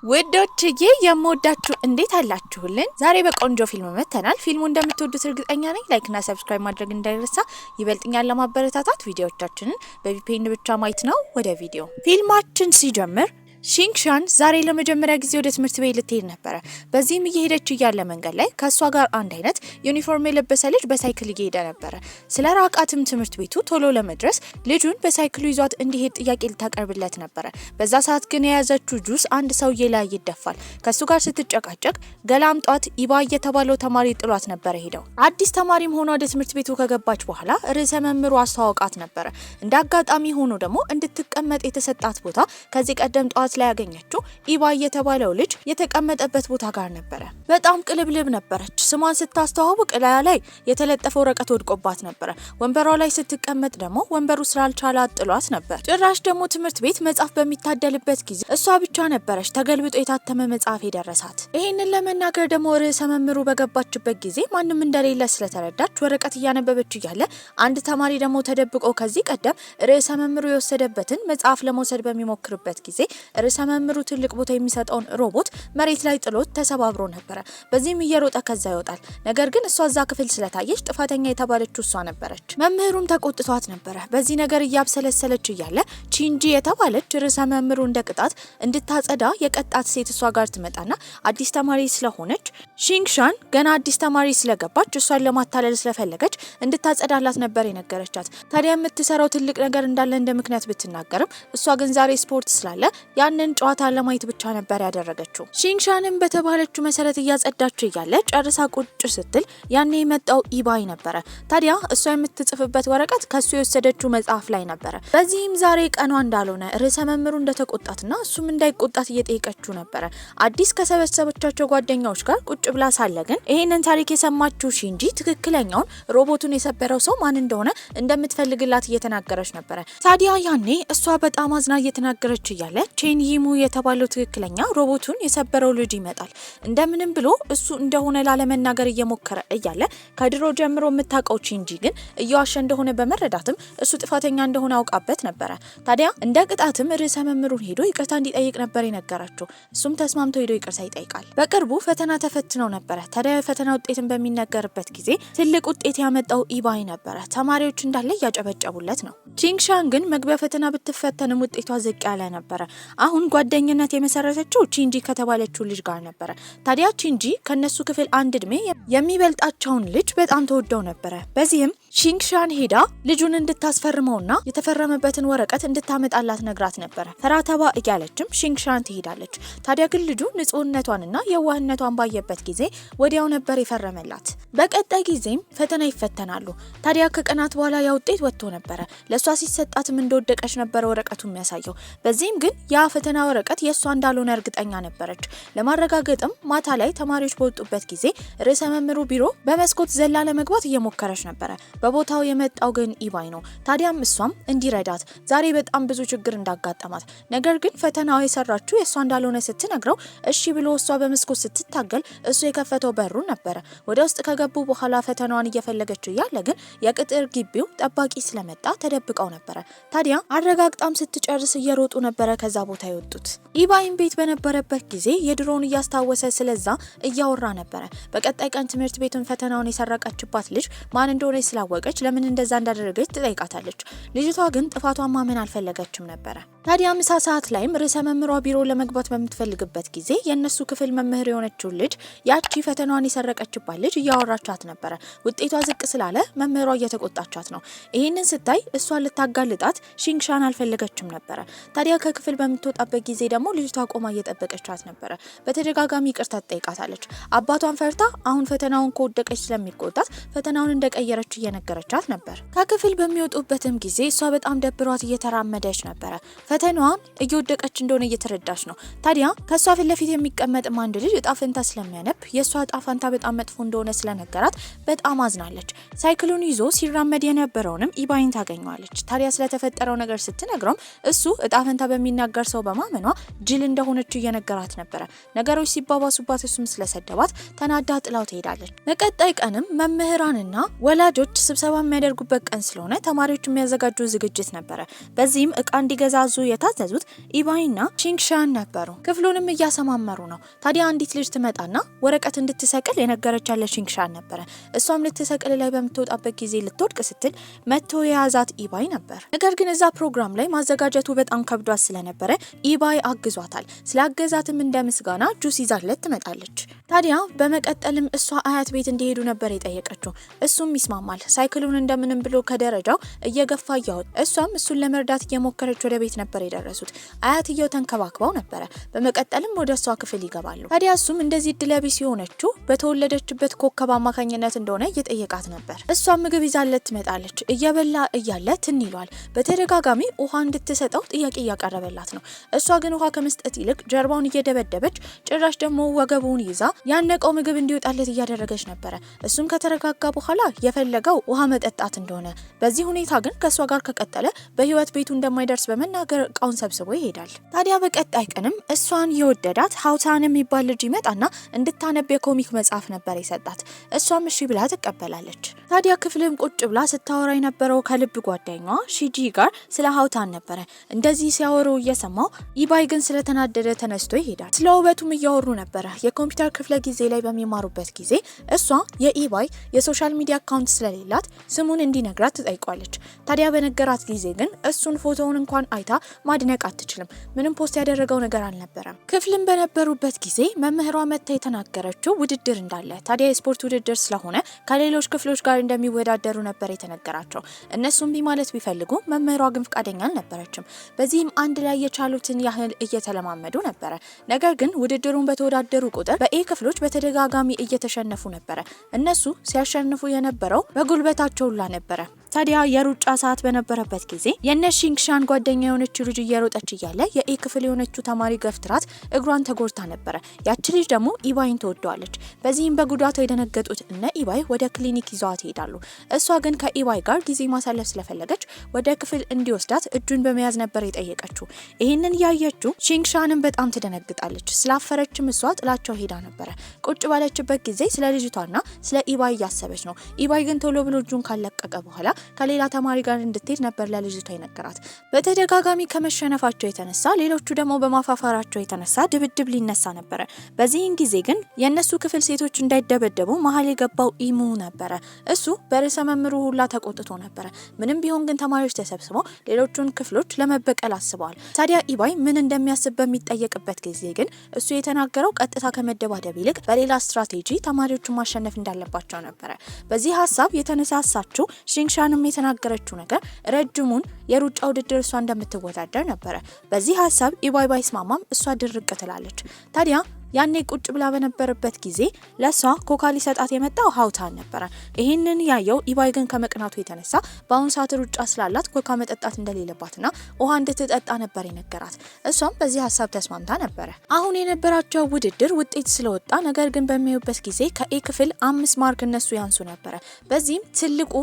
ውዶችዬ የምወዳችሁ እንዴት አላችሁልን? ዛሬ በቆንጆ ፊልም መተናል። ፊልሙ እንደምትወዱት እርግጠኛ ነኝ። ላይክ እና ሰብስክራይብ ማድረግ እንዳይረሳ። ይበልጥኛል ለማበረታታት ቪዲዮዎቻችንን በቪፒኤን ብቻ ማየት ነው። ወደ ቪዲዮ ፊልማችን ሲጀምር ሺንግሻን ዛሬ ለመጀመሪያ ጊዜ ወደ ትምህርት ቤት ልትሄድ ነበር። በዚህም እየሄደች እያለ መንገድ ላይ ከሷ ጋር አንድ አይነት ዩኒፎርም የለበሰ ልጅ በሳይክል እየሄደ ነበር። ስለ ራቃትም ትምህርት ቤቱ ቶሎ ለመድረስ ልጁን በሳይክሉ ይዟት እንዲሄድ ጥያቄ ልታቀርብለት ነበር። በዛ ሰዓት ግን የያዘችው ጁስ አንድ ሰውዬ ላይ ይደፋል። ከሱ ጋር ስትጨቃጨቅ ገላምጧት ኢባ የተባለው ተማሪ ጥሏት ነበር ሄደው። አዲስ ተማሪም ሆኖ ወደ ትምህርት ቤቱ ከገባች በኋላ ርዕሰ መምህሩ አስተዋወቃት ነበር። እንደ አጋጣሚ ሆኖ ደግሞ እንድትቀመጥ የተሰጣት ቦታ ከዚህ ቀደም ጧት ላይ ያገኘችው ኢባ የተባለው ልጅ የተቀመጠበት ቦታ ጋር ነበር። በጣም ቅልብልብ ነበረች። ስሟን ስታስተዋውቅ ላይ የተለጠፈ ወረቀት ወድቆባት ነበር። ወንበሯ ላይ ስትቀመጥ ደግሞ ወንበሩ ስላልቻለ አጥሏት ነበር። ጭራሽ ደግሞ ትምህርት ቤት መጽሐፍ በሚታደልበት ጊዜ እሷ ብቻ ነበረች ተገልብጦ የታተመ መጽሐፍ የደረሳት። ይሄንን ለመናገር ደግሞ ርዕሰ መምህሩ በገባችበት ጊዜ ማንም እንደሌለ ስለተረዳች ወረቀት እያነበበች እያለ አንድ ተማሪ ደግሞ ተደብቆ ከዚህ ቀደም ርዕሰ መምህሩ የወሰደበትን መጽሐፍ ለመውሰድ በሚሞክርበት ጊዜ ርዕሰ መምህሩ ትልቅ ቦታ የሚሰጠውን ሮቦት መሬት ላይ ጥሎት ተሰባብሮ ነበር። በዚህም እየሮጠ ከዛ ይወጣል። ነገር ግን እሷ እዛ ክፍል ስለታየች ጥፋተኛ የተባለችው እሷ ነበረች። መምህሩም ተቆጥቷት ነበር። በዚህ ነገር እያብሰለሰለች እያለ ቺንጂ የተባለች ርዕሰ መምህሩ እንደ ቅጣት እንድታጸዳ የቀጣት ሴት እሷ ጋር ትመጣና አዲስ ተማሪ ስለሆነች ሺንግሻን ገና አዲስ ተማሪ ስለገባች እሷን ለማታለል ስለፈለገች እንድታጸዳላት ነበር የነገረቻት። ታዲያ የምትሰራው ትልቅ ነገር እንዳለ እንደ ምክንያት ብትናገርም እሷ ግን ዛሬ ስፖርት ስላለ ያንን ጨዋታ ለማየት ብቻ ነበር ያደረገችው። ሺንግሻንም በተባለችው መሰረት እያጸዳች እያለ ጨርሳ ቁጭ ስትል ያኔ የመጣው ኢባይ ነበር። ታዲያ እሷ የምትጽፍበት ወረቀት ከሱ የወሰደችው መጽሐፍ ላይ ነበር። በዚህም ዛሬ ቀኗ እንዳልሆነ ርዕሰ መምህሩ እንደተቆጣትና እሱም እንዳይቆጣት እየጠየቀችው ነበር። አዲስ ከሰበሰበቻቸው ጓደኛዎች ጋር ቁጭ ብላ ሳለ ግን ይሄንን ታሪክ የሰማችው ሺንጂ ትክክለኛውን ሮቦቱን የሰበረው ሰው ማን እንደሆነ እንደምትፈልግላት እየተናገረች ነበር። ታዲያ ያኔ እሷ በጣም አዝና እየተናገረች እያለ ቼን ይሙ የተባለው ትክክለኛ ሮቦቱን የሰበረው ልጅ ይመጣል። እንደምንም ብሎ እሱ እንደሆነ ላለመናገር እየሞከረ እያለ ከድሮ ጀምሮ የምታውቀው ቺንጂ ግን እየዋሸ እንደሆነ በመረዳትም እሱ ጥፋተኛ እንደሆነ አውቃበት ነበረ። ታዲያ እንደ ቅጣትም ርዕሰ መምህሩን ሄዶ ይቅርታ እንዲጠይቅ ነበር የነገራቸው። እሱም ተስማምቶ ሄዶ ይቅርታ ይጠይቃል። በቅርቡ ፈተና ተፈትነው ነበረ። ታዲያ የፈተና ውጤትን በሚነገርበት ጊዜ ትልቅ ውጤት ያመጣው ኢባይ ነበረ። ተማሪዎች እንዳለ እያጨበጨቡለት ነው። ቺንግሻን ግን መግቢያ ፈተና ብትፈተንም ውጤቷ ዝቅ ያለ ነበረ። አሁን ጓደኝነት የመሰረተችው ቺንጂ ከተባለችው ልጅ ጋር ነበር። ታዲያ ቺንጂ ከነሱ ክፍል አንድ እድሜ የሚበልጣቸውን ልጅ በጣም ተወደው ነበር። በዚህም ሺንግሻን ሄዳ ልጁን እንድታስፈርመውና የተፈረመበትን ወረቀት እንድታመጣላት ነግራት ነበር። ፈራተባ እያለችም ሺንግሻን ትሄዳለች። ታዲያ ግን ልጁ ንጹህነቷንና የዋህነቷን ባየበት ጊዜ ወዲያው ነበር የፈረመላት። በቀጣይ ጊዜም ፈተና ይፈተናሉ። ታዲያ ከቀናት በኋላ ያ ውጤት ወጥቶ ነበር። ለሷ ሲሰጣትም እንደወደቀች ነበር ወረቀቱ የሚያሳየው። በዚህም ግን ያ ፈተና ወረቀት የሷ እንዳልሆነ እርግጠኛ ነበረች። ለማረጋገጥም ማታ ላይ ተማሪዎች በወጡበት ጊዜ ርዕሰ መምህሩ ቢሮ በመስኮት ዘላ ለመግባት እየሞከረች ነበር። በቦታው የመጣው ግን ኢባይ ነው። ታዲያም እሷም እንዲረዳት ዛሬ በጣም ብዙ ችግር እንዳጋጠማት ነገር ግን ፈተናው የሰራችው የሷ እንዳልሆነ ስትነግረው እሺ ብሎ እሷ በመስኮት ስትታገል እሱ የከፈተው በሩ ነበር። ወደ ውስጥ ከገቡ በኋላ ፈተናዋን እየፈለገችው ያለ ግን የቅጥር ግቢው ጠባቂ ስለመጣ ተደብቀው ነበር። ታዲያ አረጋግጣም ስትጨርስ እየሮጡ ነበር ከዛ ቦታ የወጡት። ኢባይም ቤት በነበረበት ጊዜ የድሮውን እያስታወሰ ስለዛ እያወራ ነበር። በቀጣይ ቀን ትምህርት ቤቱን ፈተናውን የሰረቀችባት ልጅ ማን እንደሆነ ስላወቀች ለምን እንደዛ እንዳደረገች ትጠይቃታለች። ልጅቷ ግን ጥፋቷን ማመን አልፈለገችም ነበር። ታዲያ ምሳ ሰዓት ላይም ርዕሰ መምህሯ ቢሮ ለመግባት በምትፈልግበት ጊዜ የነሱ ክፍል መምህር የሆነችው ልጅ ያቺ ፈተናዋን የሰረቀችባት ልጅ እያወራቻት ነበር። ውጤቷ ዝቅ ስላለ መምህሯ እየተቆጣቻት ነው። ይሄንን ስታይ እሷ ልታጋልጣት ሺንግሻን አልፈለገችም ነበር። ታዲያ ከክፍል በምትወጣበት ጊዜ ደግሞ ልጅቷ ቆማ እየጠበቀቻት ነበር። በተደጋጋሚ ይቅርታ ትጠይቃታለች። አባቷን ፈርታ አሁን ፈተናውን ከወደቀች ስለሚቆጣት ፈተናውን እንደቀየረች እየነገረቻት ነበር። ከክፍል በሚወጡበትም ጊዜ እሷ በጣም ደብሯት እየተራመደች ነበር። ፈተናዋን እየወደቀች እንደሆነ እየተረዳች ነው። ታዲያ ከሷ ፊት ለፊት የሚቀመጥም አንድ ልጅ እጣ ፈንታ ስለሚያነብ የሷ እጣ ፈንታ በጣም መጥፎ እንደሆነ ስለነገራት በጣም አዝናለች። ሳይክሉን ይዞ ሲራመድ የነበረውንም ኢባይን ታገኘዋለች። ታዲያ ስለተፈጠረው ነገር ስትነግረውም እሱ እጣ ፈንታ በሚናገር ሰው በማመኗ ጅል እንደሆነች እየነገራት ነበር። ነገሮች ሲባባሱባት እሱም ስለሰደባት ተናዳ ጥላው ትሄዳለች። በቀጣይ ቀንም መምህራንና ወላጆች ስብሰባ የሚያደርጉበት ቀን ስለሆነ ተማሪዎቹ የሚያዘጋጁ ዝግጅት ነበረ። በዚህም እቃ እንዲገዛዙ የታዘዙት ኢባይና ሺንግሻን ነበሩ። ክፍሉንም እያሰማመሩ ነው። ታዲያ አንዲት ልጅ ትመጣና ወረቀት እንድትሰቅል የነገረች ያለ ሺንግሻን ነበረ። እሷም ልትሰቅል ላይ በምትወጣበት ጊዜ ልትወድቅ ስትል መጥቶ የያዛት ኢባይ ነበር። ነገር ግን እዛ ፕሮግራም ላይ ማዘጋጀቱ በጣም ከብዷት ስለነበረ ኢባይ አግዟታል። ስላገዛትም እንደ ምስጋና ጁስ ይዛለት ትመጣለች። ታዲያ በመቀጠልም እሷ አያት ቤት እንዲሄዱ ነበር የጠየቀችው። እሱም ይስማማል። ሳይክሉን እንደምንም ብሎ ከደረጃው እየገፋ እያወጣ እሷም እሱን ለመርዳት እየሞከረች ወደ ቤት ነበር የደረሱት። አያትየው ተንከባክበው ነበረ። በመቀጠልም ወደ እሷ ክፍል ይገባሉ። ታዲያ እሱም እንደዚህ እድለቢስ የሆነችው በተወለደችበት ኮከብ አማካኝነት እንደሆነ እየጠየቃት ነበር። እሷም ምግብ ይዛለት ትመጣለች። እየበላ እያለ ትን ይሏል። በተደጋጋሚ ውሃ እንድትሰጠው ጥያቄ እያቀረበላት ነው። እሷ ግን ውሃ ከመስጠት ይልቅ ጀርባውን እየደበደበች ጭራሽ ደግሞ ወገቡን ይዛ ያነቀው ምግብ እንዲወጣለት እያደረገች ነበረ። እሱም ከተረጋጋ በኋላ የፈለገው ውሃ መጠጣት እንደሆነ፣ በዚህ ሁኔታ ግን ከሷ ጋር ከቀጠለ በህይወት ቤቱ እንደማይደርስ በመናገር እቃውን ሰብስቦ ይሄዳል። ታዲያ በቀጣይ ቀንም እሷን የወደዳት ሀውታን የሚባል ልጅ ይመጣና እንድታነብ የኮሚክ መጽሐፍ ነበር የሰጣት። እሷም እሺ ብላ ትቀበላለች። ታዲያ ክፍልም ቁጭ ብላ ስታወራ የነበረው ከልብ ጓደኛዋ ሺጂ ጋር ስለ ሀውታን ነበረ። እንደዚህ ሲያወሩ እየሰማው ኢባይ ግን ስለተናደደ ተነስቶ ይሄዳል። ስለ ውበቱም እያወሩ ነበረ። የኮምፒውተር ክፍለ ጊዜ ላይ በሚማሩበት ጊዜ እሷ የኢባይ የሶሻል ሚዲያ አካውንት ስለሌላት ስሙን እንዲነግራት ትጠይቋለች። ታዲያ በነገራት ጊዜ ግን እሱን ፎቶውን እንኳን አይታ ማድነቅ አትችልም። ምንም ፖስት ያደረገው ነገር አልነበረም። ክፍልም በነበሩበት ጊዜ መምህሯ መታ የተናገረችው ውድድር እንዳለ፣ ታዲያ የስፖርት ውድድር ስለሆነ ከሌሎች ክፍሎች ጋር እንደሚወዳደሩ ነበር የተነገራቸው። እነሱም ቢማለት ቢፈልጉ መምህሯ ግን ፈቃደኛ አልነበረችም። በዚህም አንድ ላይ የቻሉትን ያህል እየተለማመዱ ነበረ። ነገር ግን ውድድሩን በተወዳደሩ ቁጥር በኤ ክፍሎች በተደጋጋሚ እየተሸነፉ ነበረ። እነሱ ሲያሸንፉ የነበረው በጉልበታቸው ሁላ ነበረ። ታዲያ የሩጫ ሰዓት በነበረበት ጊዜ የነሺንግሻን ጓደኛ የሆነችው ልጅ እየሮጠች እያለ የኤ ክፍል የሆነችው ተማሪ ገፍትራት እግሯን ተጎድታ ነበረ። ያቺ ልጅ ደግሞ ኢባይን ተወደዋለች። በዚህም በጉዳቷ የደነገጡት እነ ኢባይ ወደ ክሊኒክ ይዘዋት ይሄዳሉ። እሷ ግን ከኢባይ ጋር ጊዜ ማሳለፍ ስለፈለገች ወደ ክፍል እንዲወስዳት እጁን በመያዝ ነበር የጠየቀችው። ይህንን ያየችው ሺንግሻንን በጣም ትደነግጣለች። ስላፈረችም እሷ ጥላቸው ሄዳ ነበረ። ቁጭ ባለችበት ጊዜ ስለ ልጅቷና ስለ ኢባይ እያሰበች ነው። ኢባይ ግን ቶሎ ብሎ እጁን ካለቀቀ በኋላ ከሌላ ተማሪ ጋር እንድትሄድ ነበር ለልጅቷ የነገራት። በተደጋጋሚ ከመሸነፋቸው የተነሳ ሌሎቹ ደግሞ በማፋፋራቸው የተነሳ ድብድብ ሊነሳ ነበረ። በዚህን ጊዜ ግን የነሱ ክፍል ሴቶች እንዳይደበደቡ መሀል የገባው ኢሙ ነበረ። እሱ በርዕሰ መምህሩ ሁላ ተቆጥቶ ነበረ። ምንም ቢሆን ግን ተማሪዎች ተሰብስበው ሌሎቹን ክፍሎች ለመበቀል አስበዋል። ታዲያ ኢባይ ምን እንደሚያስብ በሚጠየቅበት ጊዜ ግን እሱ የተናገረው ቀጥታ ከመደባደብ ይልቅ በሌላ ስትራቴጂ ተማሪዎቹን ማሸነፍ እንዳለባቸው ነበረ። በዚህ ሀሳብ የተነሳሳችው ሺንግሻንም የተናገረችው ነገር ረጅሙን የሩጫ ውድድር እሷ እንደምትወዳደር ነበረ። በዚህ ሀሳብ ኢባይ ባይስማማም እሷ ድርቅ ትላለች። ታዲያ ያኔ ቁጭ ብላ በነበረበት ጊዜ ለሷ ኮካ ሊሰጣት የመጣው ሀውታን ነበረ። ይሄንን ያየው ኢባይ ግን ከመቅናቱ የተነሳ በአሁን ሰዓት ሩጫ ስላላት ኮካ መጠጣት እንደሌለባትና ውሃ እንድትጠጣ ነበር የነገራት። እሷም በዚህ ሀሳብ ተስማምታ ነበረ። አሁን የነበራቸው ውድድር ውጤት ስለወጣ ነገር ግን በሚያዩበት ጊዜ ከኤ ክፍል 5 ማርክ እነሱ ያንሱ ነበረ። በዚህም ትልቁ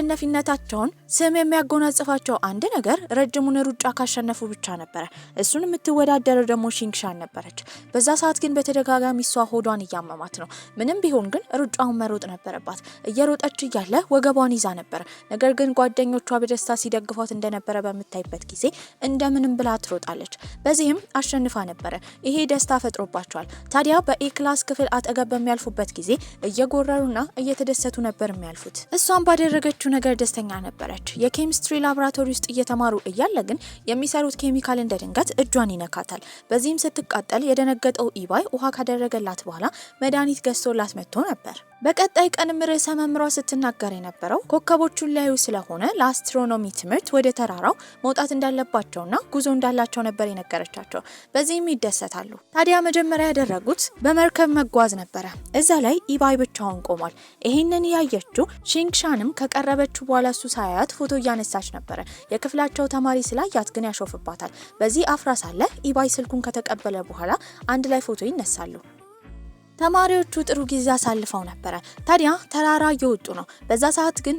የአሸናፊነታቸውን ስም የሚያጎናጽፋቸው አንድ ነገር ረጅሙን ሩጫ ካሸነፉ ብቻ ነበረ። እሱን የምትወዳደረው ደግሞ ሺንግሻን ነበረች። በዛ ሰዓት ግን በተደጋጋሚ እሷ ሆዷን እያመማት ነው። ምንም ቢሆን ግን ሩጫውን መሮጥ ነበረባት። እየሮጠች እያለ ወገቧን ይዛ ነበር። ነገር ግን ጓደኞቿ በደስታ ሲደግፏት እንደነበረ በምታይበት ጊዜ እንደምንም ብላ ትሮጣለች። በዚህም አሸንፋ ነበረ። ይሄ ደስታ ፈጥሮባቸዋል። ታዲያ በኤ ክላስ ክፍል አጠገብ በሚያልፉበት ጊዜ እየጎረሩና እየተደሰቱ ነበር የሚያልፉት። እሷም ባደረገችው ነገር ደስተኛ ነበረች። የኬሚስትሪ ላቦራቶሪ ውስጥ እየተማሩ እያለ ግን የሚሰሩት ኬሚካል እንደ ድንገት እጇን ይነካታል። በዚህም ስትቃጠል የደነገጠው ኢባይ ውሃ ካደረገላት በኋላ መድኃኒት ገዝቶላት መጥቶ ነበር። በቀጣይ ቀንም ርዕሰ መምህሯ ስትናገር የነበረው ኮከቦቹን ሊያዩ ስለሆነ ለአስትሮኖሚ ትምህርት ወደ ተራራው መውጣት እንዳለባቸውና ጉዞ እንዳላቸው ነበር የነገረቻቸው። በዚህም ይደሰታሉ። ታዲያ መጀመሪያ ያደረጉት በመርከብ መጓዝ ነበረ። እዛ ላይ ኢባይ ብቻውን ቆሟል። ይሄንን ያየችው ሺንግሻንም ከቀረበችው በኋላ እሱ ሳያት ፎቶ እያነሳች ነበረ። የክፍላቸው ተማሪ ስላያት ግን ያሾፍባታል። በዚህ አፍራ ሳለ ኢባይ ስልኩን ከተቀበለ በኋላ አንድ ላይ ፎቶ ይነሳሉ። ተማሪዎቹ ጥሩ ጊዜ አሳልፈው ነበር። ታዲያ ተራራ እየወጡ ነው። በዛ ሰዓት ግን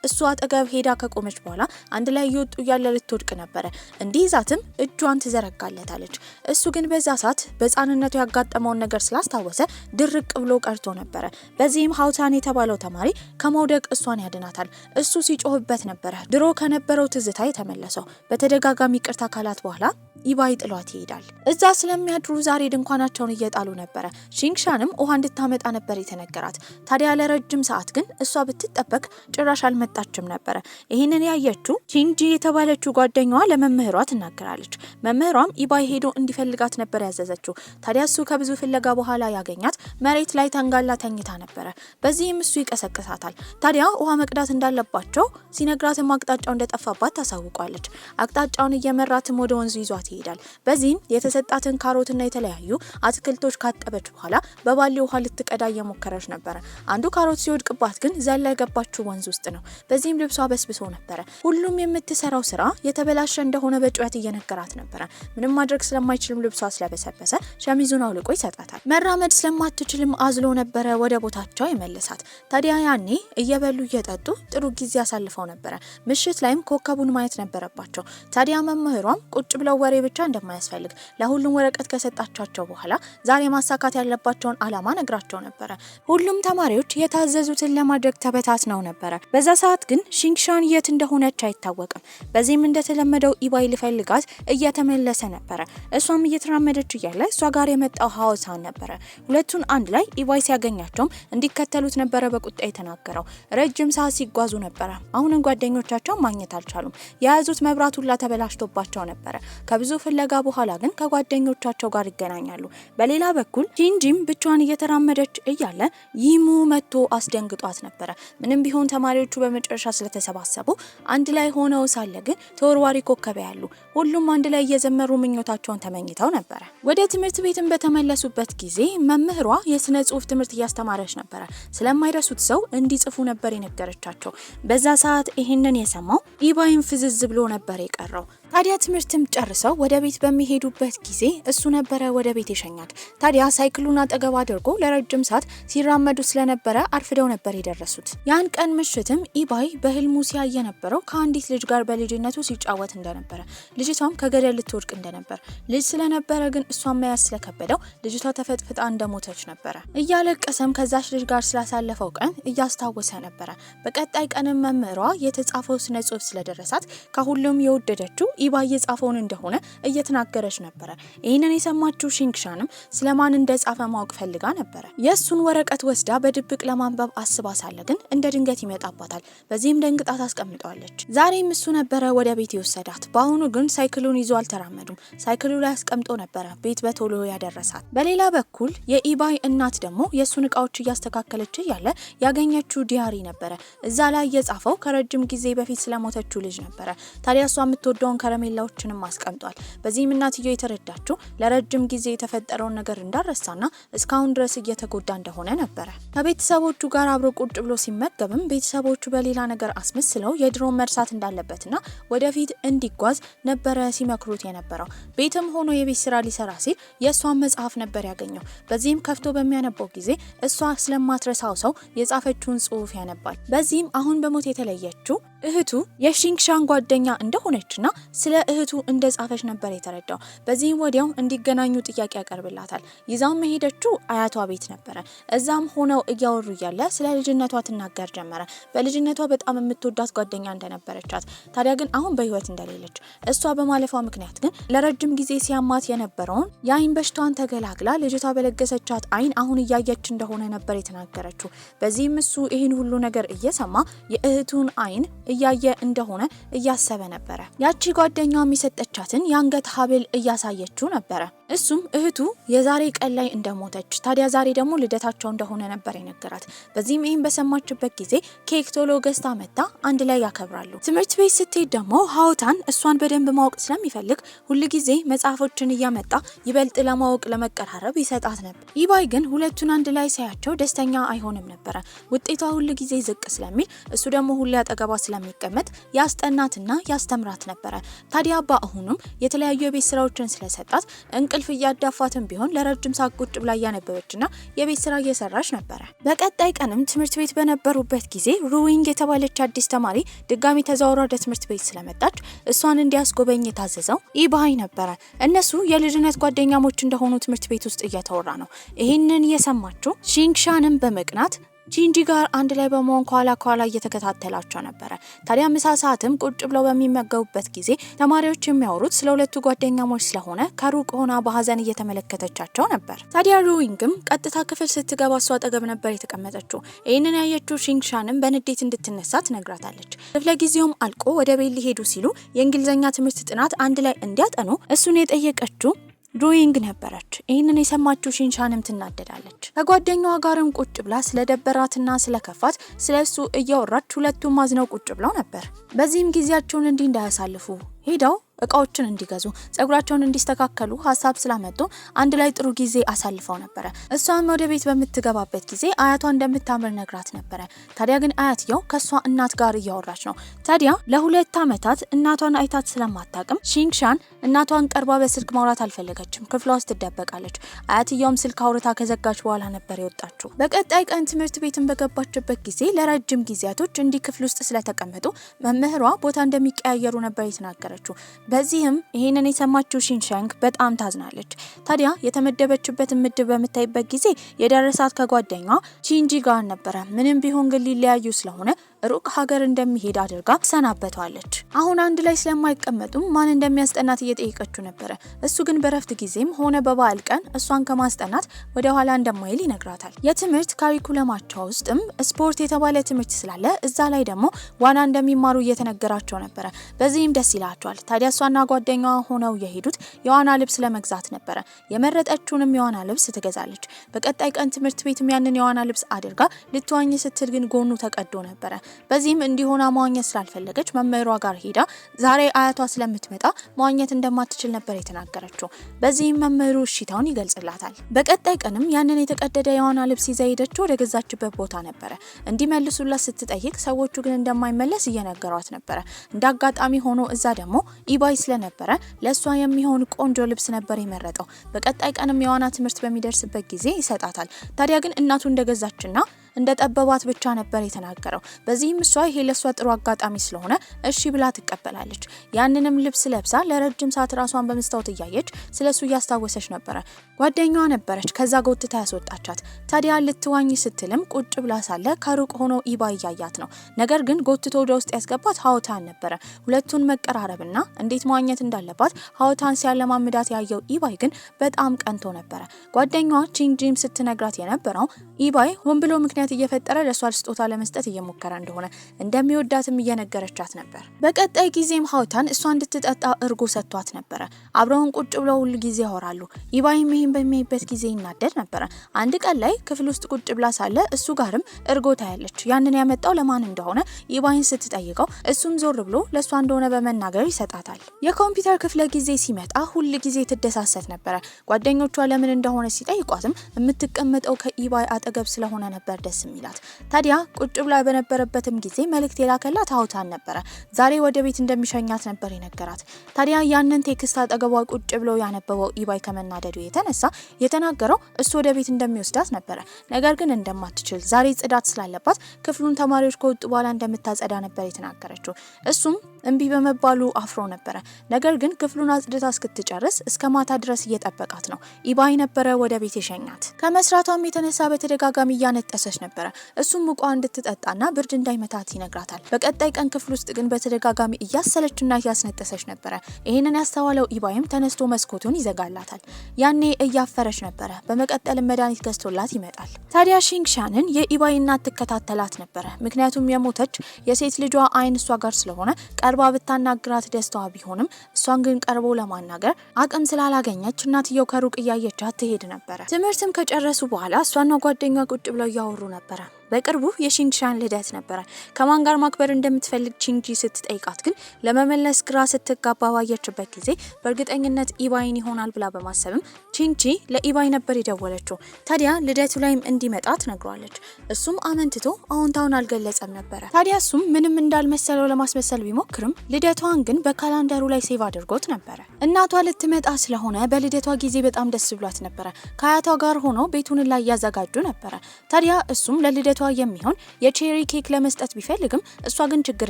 እሷ አጠገብ ሄዳ ከቆመች በኋላ አንድ ላይ እየወጡ ያለ ልትወድቅ ነበር። እንዲይዛትም እጇን ትዘረጋለታለች። እሱ ግን በዛ ሰዓት በህፃንነቱ ያጋጠመውን ነገር ስላስታወሰ ድርቅ ብሎ ቀርቶ ነበር። በዚህም ሀውታን የተባለው ተማሪ ከመውደቅ እሷን ያድናታል። እሱ ሲጮህበት ነበር ድሮ ከነበረው ትዝታ የተመለሰው። በተደጋጋሚ ይቅርታ ካላት በኋላ ኢባይ ጥሏት ይሄዳል። እዛ ስለሚያድሩ ዛሬ ድንኳናቸውን እየጣሉ ነበር። ሺንግሻንም ውሃ እንድታመጣ ነበር የተነገራት። ታዲያ ለረጅም ሰዓት ግን እሷ ብትጠበቅ ጭራሽ አልመጣችም ነበር። ይህንን ያየችው ቺንጂ የተባለችው ጓደኛዋ ለመምህሯ ትናገራለች። መምህሯም ኢባይ ሄዶ እንዲፈልጋት ነበር ያዘዘችው። ታዲያ እሱ ከብዙ ፍለጋ በኋላ ያገኛት መሬት ላይ ተንጋላ ተኝታ ነበር። በዚህም እሱ ይቀሰቅሳታል። ታዲያ ውሃ መቅዳት እንዳለባቸው ሲነግራትም አቅጣጫው እንደጠፋባት ታሳውቋለች። አቅጣጫውን እየመራትም ወደ ወንዙ ይዟት ይሄዳል። በዚህም የተሰጣትን ካሮትና የተለያዩ አትክልቶች ካጠበች በኋላ በባሊ ውሃ ልትቀዳ እየሞከረች ነበር። አንዱ ካሮት ሲወድቅባት ግን ዘላ የገባችው ወንዝ ውስጥ ነው። በዚህም ልብሷ በስብሶ ነበር። ሁሉም የምትሰራው ስራ የተበላሸ እንደሆነ በጩኸት እየነገራት ነበር። ምንም ማድረግ ስለማይችልም ልብሷ ስለበሰበሰ ሸሚዙን አውልቆ ይሰጣታል። መራመድ ስለማትችልም አዝሎ ነበረ ወደ ቦታቸው ይመልሳት። ታዲያ ያኔ እየበሉ እየጠጡ ጥሩ ጊዜ አሳልፈው ነበር። ምሽት ላይም ኮከቡን ማየት ነበረባቸው። ታዲያ መምህሯም ቁጭ ብለው ወሬ ብቻ እንደማያስፈልግ ለሁሉም ወረቀት ከሰጣቸው በኋላ ዛሬ ማሳካት ያለባቸውን አላማ ነግራቸው ነበር። ሁሉም ተማሪዎች የታዘዙትን ለማድረግ ተበታትነው ነበር። በዛ ሰዓት ግን ሺንግሻን የት እንደሆነች አይታወቅም። በዚህም እንደተለመደው ኢባይ ሊፈልጋት እየተመለሰ ነበር። እሷም እየተራመደች እያለ እሷ ጋር የመጣው ሀውታን ነበር። ሁለቱን አንድ ላይ ኢባይ ሲያገኛቸውም እንዲከተሉት ነበረ በቁጣ የተናገረው። ረጅም ሰዓት ሲጓዙ ነበር። አሁንም ጓደኞቻቸው ማግኘት አልቻሉም። የያዙት መብራት ሁላ ተበላሽቶባቸው ነበር። ከብዙ ፍለጋ በኋላ ግን ከጓደኞቻቸው ጋር ይገናኛሉ። በሌላ በኩል ቺንጂም ብቻዋን እየተራመደች እያለ ይሙ መጥቶ አስደንግጧት ነበር። ምንም ቢሆን ተማሪዎቹ በመጨረሻ ስለተሰባሰቡ አንድ ላይ ሆነው ሳለ ግን ተወርዋሪ ኮከብ ያሉ ሁሉም አንድ ላይ እየዘመሩ ምኞታቸውን ተመኝተው ነበር። ወደ ትምህርት ቤትም በተመለሱበት ጊዜ መምህሯ የስነ ጽሑፍ ትምህርት እያስተማረች ነበር። ስለማይረሱት ሰው እንዲጽፉ ነበር የነገረቻቸው። በዛ ሰዓት ይሄንን የሰማው ኢባይም ፍዝዝ ብሎ ነበር የቀረው። ታዲያ ትምህርትም ጨርሰው ወደ ቤት በሚሄዱበት ጊዜ እሱ ነበረ ወደ ቤት የሸኛት። ታዲያ ሳይክሉን አጠገብ አድርጎ ለረጅም ሰዓት ሲራመዱ ስለነበረ አርፍደው ነበር የደረሱት። ያን ቀን ምሽትም ኢባይ በህልሙ ሲያየ ነበረው ከአንዲት ልጅ ጋር በልጅነቱ ሲጫወት እንደነበረ። ልጅቷም ከገደል ልትወድቅ እንደነበር ልጅ ስለነበረ ግን እሷን መያዝ ስለከበደው ልጅቷ ተፈጥፍጣ እንደሞተች ነበረ። እያለቀሰም ከዛች ልጅ ጋር ስላሳለፈው ቀን እያስታወሰ ነበረ። በቀጣይ ቀንም መምህሯ የተጻፈው ስነ ጽሑፍ ስለደረሳት ከሁሉም የወደደችው ኢባይ የጻፈውን እንደሆነ እየተናገረች ነበር። ይህንን የሰማችው ሺንግሻንም ስለማን እንደጻፈ ማወቅ ፈልጋ ነበር። የሱን ወረቀት ወስዳ በድብቅ ለማንበብ አስባ ሳለ ግን እንደ ድንገት ይመጣባታል። በዚህም ደንግጣ ታስቀምጠዋለች። ዛሬም እሱ ነበረ ወደ ቤት የወሰዳት። በአሁኑ ግን ሳይክሉን ይዞ አልተራመዱም። ሳይክሉ ላይ አስቀምጦ ነበረ ቤት በቶሎ ያደረሳት። በሌላ በኩል የኢባይ እናት ደግሞ የሱን እቃዎች እያስተካከለች ያለ ያገኘችው ዲያሪ ነበረ። እዛ ላይ የጻፈው ከረጅም ጊዜ በፊት ስለሞተችው ልጅ ነበረ። ታዲያ እሷ የምትወደውን ከረሜላዎችንም አስቀምጧል። በዚህም እናትየው የተረዳችው ለረጅም ጊዜ የተፈጠረውን ነገር እንዳረሳና እስካሁን ድረስ እየተጎዳ እንደሆነ ነበረ። ከቤተሰቦቹ ጋር አብሮ ቁጭ ብሎ ሲመገብም ቤተሰቦቹ በሌላ ነገር አስመስለው የድሮን መርሳት እንዳለበትና ወደፊት እንዲጓዝ ነበረ ሲመክሩት የነበረው። ቤትም ሆኖ የቤት ስራ ሊሰራ ሲል የእሷን መጽሐፍ ነበር ያገኘው። በዚህም ከፍቶ በሚያነባው ጊዜ እሷ ስለማትረሳው ሰው የጻፈችውን ጽሑፍ ያነባል። በዚህም አሁን በሞት የተለየችው እህቱ የሺንግሻን ጓደኛ እንደሆነችና ስለ እህቱ እንደጻፈች ነበር የተረዳው። በዚህም ወዲያው እንዲገናኙ ጥያቄ ያቀርብላታል። ይዛው መሄደችው አያቷ ቤት ነበረ። እዛም ሆነው እያወሩ እያለ ስለ ልጅነቷ ትናገር ጀመረ። በልጅነቷ በጣም የምትወዳት ጓደኛ እንደነበረቻት፣ ታዲያ ግን አሁን በህይወት እንደሌለች፣ እሷ በማለፏ ምክንያት ግን ለረጅም ጊዜ ሲያማት የነበረውን የአይን በሽታዋን ተገላግላ ልጅቷ በለገሰቻት አይን አሁን እያየች እንደሆነ ነበር የተናገረችው። በዚህም እሱ ይህን ሁሉ ነገር እየሰማ የእህቱን አይን እያየ እንደሆነ እያሰበ ነበረ። ያቺ ጓደኛዋ የሰጠቻትን የአንገት ሀብል እያሳየችው ነበረ። እሱም እህቱ የዛሬ ቀን ላይ እንደሞተች፣ ታዲያ ዛሬ ደግሞ ልደታቸው እንደሆነ ነበር የነገራት። በዚህም ይህን በሰማችበት ጊዜ ኬክ ቶሎ ገዝታ መታ አንድ ላይ ያከብራሉ። ትምህርት ቤት ስትሄድ ደግሞ ሀውታን እሷን በደንብ ማወቅ ስለሚፈልግ ሁልጊዜ መጽሐፎችን እያመጣ ይበልጥ ለማወቅ ለመቀራረብ ይሰጣት ነበር። ኢባይ ግን ሁለቱን አንድ ላይ ሳያቸው ደስተኛ አይሆንም ነበረ። ውጤቷ ሁልጊዜ ዝቅ ስለሚል እሱ ደግሞ ሁሌ አጠገቧ ስለሚቀመጥ ያስጠናትና ያስተምራት ነበረ። ታዲያ በአሁኑም የተለያዩ የቤት ስራዎችን ስለሰጣት እንቅልፍ እያዳፋትም ቢሆን ለረጅም ሰዓት ቁጭ ብላ እያነበበችና የቤት ስራ እየሰራች ነበረ። በቀጣይ ቀንም ትምህርት ቤት በነበሩበት ጊዜ ሩዊንግ የተባለች አዲስ ተማሪ ድጋሚ ተዛውራ ወደ ትምህርት ቤት ስለመጣች እሷን እንዲያስጎበኝ የታዘዘው ኢባይ ነበረ። እነሱ የልጅነት ጓደኛሞች እንደሆኑ ትምህርት ቤት ውስጥ እየተወራ ነው። ይህንን የሰማችው ሺንግሻንም በመቅናት ጂንጂ ጋር አንድ ላይ በመሆን ከኋላ እየተከታተላቸው ነበረ። ታዲያ ምሳ ሰዓትም ቁጭ ብለው በሚመገቡበት ጊዜ ተማሪዎች የሚያወሩት ስለ ሁለቱ ጓደኛሞች ስለሆነ ከሩቅ ሆና በሀዘን እየተመለከተቻቸው ነበር። ታዲያ ሩዊንግም ቀጥታ ክፍል ስትገባ እሷ አጠገብ ነበር የተቀመጠችው። ይህንን ያየችው ሺንግሻንም በንዴት እንድትነሳ ትነግራታለች። ክፍለ ጊዜውም አልቆ ወደ ቤት ሊሄዱ ሲሉ የእንግሊዝኛ ትምህርት ጥናት አንድ ላይ እንዲያጠኑ እሱን የጠየቀችው ሩዊንግ ነበረች። ይህንን የሰማችው ሺንግሻንም ትናደዳለች። ከጓደኛዋ ጋርም ቁጭ ብላ ስለደበራትና ስለከፋት ስለሱ እያወራች ሁለቱም ማዝነው ቁጭ ብለው ነበር። በዚህም ጊዜያቸውን እንዲህ እንዳያሳልፉ ሄደው እቃዎችን እንዲገዙ ጸጉራቸውን እንዲስተካከሉ ሀሳብ ስላመጡ አንድ ላይ ጥሩ ጊዜ አሳልፈው ነበረ። እሷም ወደ ቤት በምትገባበት ጊዜ አያቷ እንደምታምር ነግራት ነበረ። ታዲያ ግን አያትየው ከሷ እናት ጋር እያወራች ነው። ታዲያ ለ2 ዓመታት እናቷን አይታት ስለማታቅም ሺንግሻን እናቷን ቀርባ በስልክ ማውራት አልፈለገችም። ክፍሏ ውስጥ ትደበቃለች። አያትየውም ስልክ አውርታ ከዘጋች በኋላ ነበር የወጣችው። በቀጣይ ቀን ትምህርት ቤትን በገባችበት ጊዜ ለረጅም ጊዜያቶች እንዲህ ክፍል ውስጥ ስለተቀመጡ መምህሯ ቦታ እንደሚቀያየሩ ነበር የተናገረችው። በዚህም ይሄንን የሰማችው ሺንግሻንግ በጣም ታዝናለች። ታዲያ የተመደበችበት ምድብ በምታይበት ጊዜ የደረሳት ከጓደኛዋ ጂንጂ ጋር ነበረ። ምንም ቢሆን ግን ሊለያዩ ስለሆነ ሩቅ ሀገር እንደሚሄድ አድርጋ ሰናበቷለች። አሁን አንድ ላይ ስለማይቀመጡ ማን እንደሚያስጠናት እየጠየቀችው ነበረ። እሱ ግን በረፍት ጊዜም ሆነ በበዓል ቀን እሷን ከማስጠናት ወደ ኋላ እንደማይል ይነግራታል። የትምህርት ካሪኩለማቸው ውስጥም ስፖርት የተባለ ትምህርት ስላለ እዛ ላይ ደግሞ ዋና እንደሚማሩ እየተነገራቸው ነበረ። በዚህም ደስ ይላቸዋል። ታዲያ እሷና ጓደኛዋ ሆነው የሄዱት የዋና ልብስ ለመግዛት ነበረ። የመረጠችውንም የዋና ልብስ ትገዛለች። በቀጣይ ቀን ትምህርት ቤትም ያንን የዋና ልብስ አድርጋ ልትዋኝ ስትል ግን ጎኑ ተቀዶ ነበረ። በዚህም እንዲሆና መዋኘት ስላልፈለገች መምህሯ ጋር ሄዳ ዛሬ አያቷ ስለምትመጣ መዋኘት እንደማትችል ነበር የተናገረችው። በዚህም መምህሩ እሺታውን ይገልጽላታል። በቀጣይ ቀንም ያንን የተቀደደ የዋና ልብስ ይዛ ሄደችው ወደ ገዛችበት ቦታ ነበረ። እንዲመልሱላት ስትጠይቅ ሰዎቹ ግን እንደማይመለስ እየነገሯት ነበረ። እንዳጋጣሚ ሆኖ እዛ ደግሞ ኢባይ ስለነበረ ለሷ የሚሆን ቆንጆ ልብስ ነበር የመረጠው። በቀጣይ ቀንም የዋና ትምህርት በሚደርስበት ጊዜ ይሰጣታል። ታዲያ ግን እናቱ እንደገዛችና እንደጠበባት ብቻ ነበር የተናገረው። በዚህም እሷ ይሄ ለሷ ጥሩ አጋጣሚ ስለሆነ እሺ ብላ ትቀበላለች። ያንንም ልብስ ለብሳ ለረጅም ሰዓት ራሷን በመስታወት እያየች ስለሱ እያስታወሰች ነበረ። ጓደኛዋ ነበረች ከዛ ጎትታ ያስወጣቻት። ታዲያ ልትዋኝ ስትልም ቁጭ ብላ ሳለ ከሩቅ ሆኖ ኢባይ እያያት ነው። ነገር ግን ጎትቶ ወደ ውስጥ ያስገባት ሀውታን ነበረ። ሁለቱን መቀራረብና እንዴት መዋኘት እንዳለባት ሀውታን ሲያለማምዳት ያየው ኢባይ ግን በጣም ቀንቶ ነበረ። ጓደኛዋ ቺንጂም ስትነግራት የነበረው ኢባይ ሆን ብሎ ምክንያት እየፈጠረ ለሷ ስጦታ ለመስጠት እየሞከረ እንደሆነ እንደሚወዳትም እየነገረቻት ነበር። በቀጣይ ጊዜም ሀውታን እሷ እንድትጠጣ እርጎ ሰጥቷት ነበረ። አብረውን ቁጭ ብለው ሁሉ ጊዜ ያወራሉ። ኢባይም ይሄን በሚያይበት ጊዜ ይናደድ ነበረ። አንድ ቀን ላይ ክፍል ውስጥ ቁጭ ብላ ሳለ እሱ ጋርም እርጎ ታያለች። ያንን ያመጣው ለማን እንደሆነ ኢባይን ስትጠይቀው እሱም ዞር ብሎ ለሷ እንደሆነ በመናገር ይሰጣታል። የኮምፒውተር ክፍለ ጊዜ ሲመጣ ሁሉ ጊዜ ትደሳሰት ነበረ። ጓደኞቿ ለምን እንደሆነ ሲጠይቋትም የምትቀመጠው ከኢባይ አጠገብ ስለሆነ ነበር ደስ የሚላት። ታዲያ ቁጭ ብላ በነበረበትም ጊዜ መልእክት የላከላት ሀውታን ነበረ። ዛሬ ወደ ቤት እንደሚሸኛት ነበር የነገራት። ታዲያ ያንን ቴክስት አጠገቧ ቁጭ ብሎ ያነበበው ኢባይ ከመናደዱ የተነሳ የተናገረው እሱ ወደ ቤት እንደሚወስዳት ነበረ። ነገር ግን እንደማትችል ዛሬ ጽዳት ስላለባት ክፍሉን ተማሪዎች ከወጡ በኋላ እንደምታጸዳ ነበር የተናገረችው። እሱም እንቢ በመባሉ አፍሮ ነበረ። ነገር ግን ክፍሉን አጽድታ እስክትጨርስ እስከ ማታ ድረስ እየጠበቃት ነው። ኢባይ ነበረ ወደ ቤት የሸኛት። ከመስራቷም የተነሳ በተደጋጋሚ እያነጠሰች ነበረ። እሱም ሙቋ እንድትጠጣና ብርድ እንዳይመታት ይነግራታል። በቀጣይ ቀን ክፍል ውስጥ ግን በተደጋጋሚ እያሰለችና እያስነጠሰች ነበረ። ይህንን ያስተዋለው ኢባይም ተነስቶ መስኮቱን ይዘጋላታል። ያኔ እያፈረች ነበረ። በመቀጠል መድኃኒት ገዝቶላት ይመጣል። ታዲያ ሺንግሻንን የኢባይ እናት ትከታተላት ነበረ። ምክንያቱም የሞተች የሴት ልጇ አይን እሷ ጋር ስለሆነ ቀርባ ብታናግራት ደስታዋ ቢሆንም እሷን ግን ቀርቦ ለማናገር አቅም ስላላገኘች እናትየው ከሩቅ እያየቻት ትሄድ ነበረ። ትምህርትም ከጨረሱ በኋላ እሷና ጓደኛዋ ቁጭ ብለው እያወሩ ነበረ። በቅርቡ የሺንግሻን ልደት ነበረ። ከማን ጋር ማክበር እንደምትፈልግ ቺንጂ ስትጠይቃት ግን ለመመለስ ግራ ስትጋባ ባየችበት ጊዜ በእርግጠኝነት ኢባይን ይሆናል ብላ በማሰብም ቺንጂ ለኢባይ ነበር የደወለችው። ታዲያ ልደቱ ላይም እንዲመጣ ትነግሯለች። እሱም አመንትቶ አዎንታውን አልገለጸም ነበረ። ታዲያ እሱም ምንም እንዳልመሰለው ለማስመሰል ቢሞክርም ልደቷን ግን በካላንደሩ ላይ ሴቭ አድርጎት ነበረ። እናቷ ልትመጣ ስለሆነ በልደቷ ጊዜ በጣም ደስ ብሏት ነበረ። ከአያቷ ጋር ሆኖ ቤቱን ላይ ያዘጋጁ ነበረ። ታዲያ እሱም ለልደቷ የሚሆን የቼሪ ኬክ ለመስጠት ቢፈልግም እሷ ግን ችግር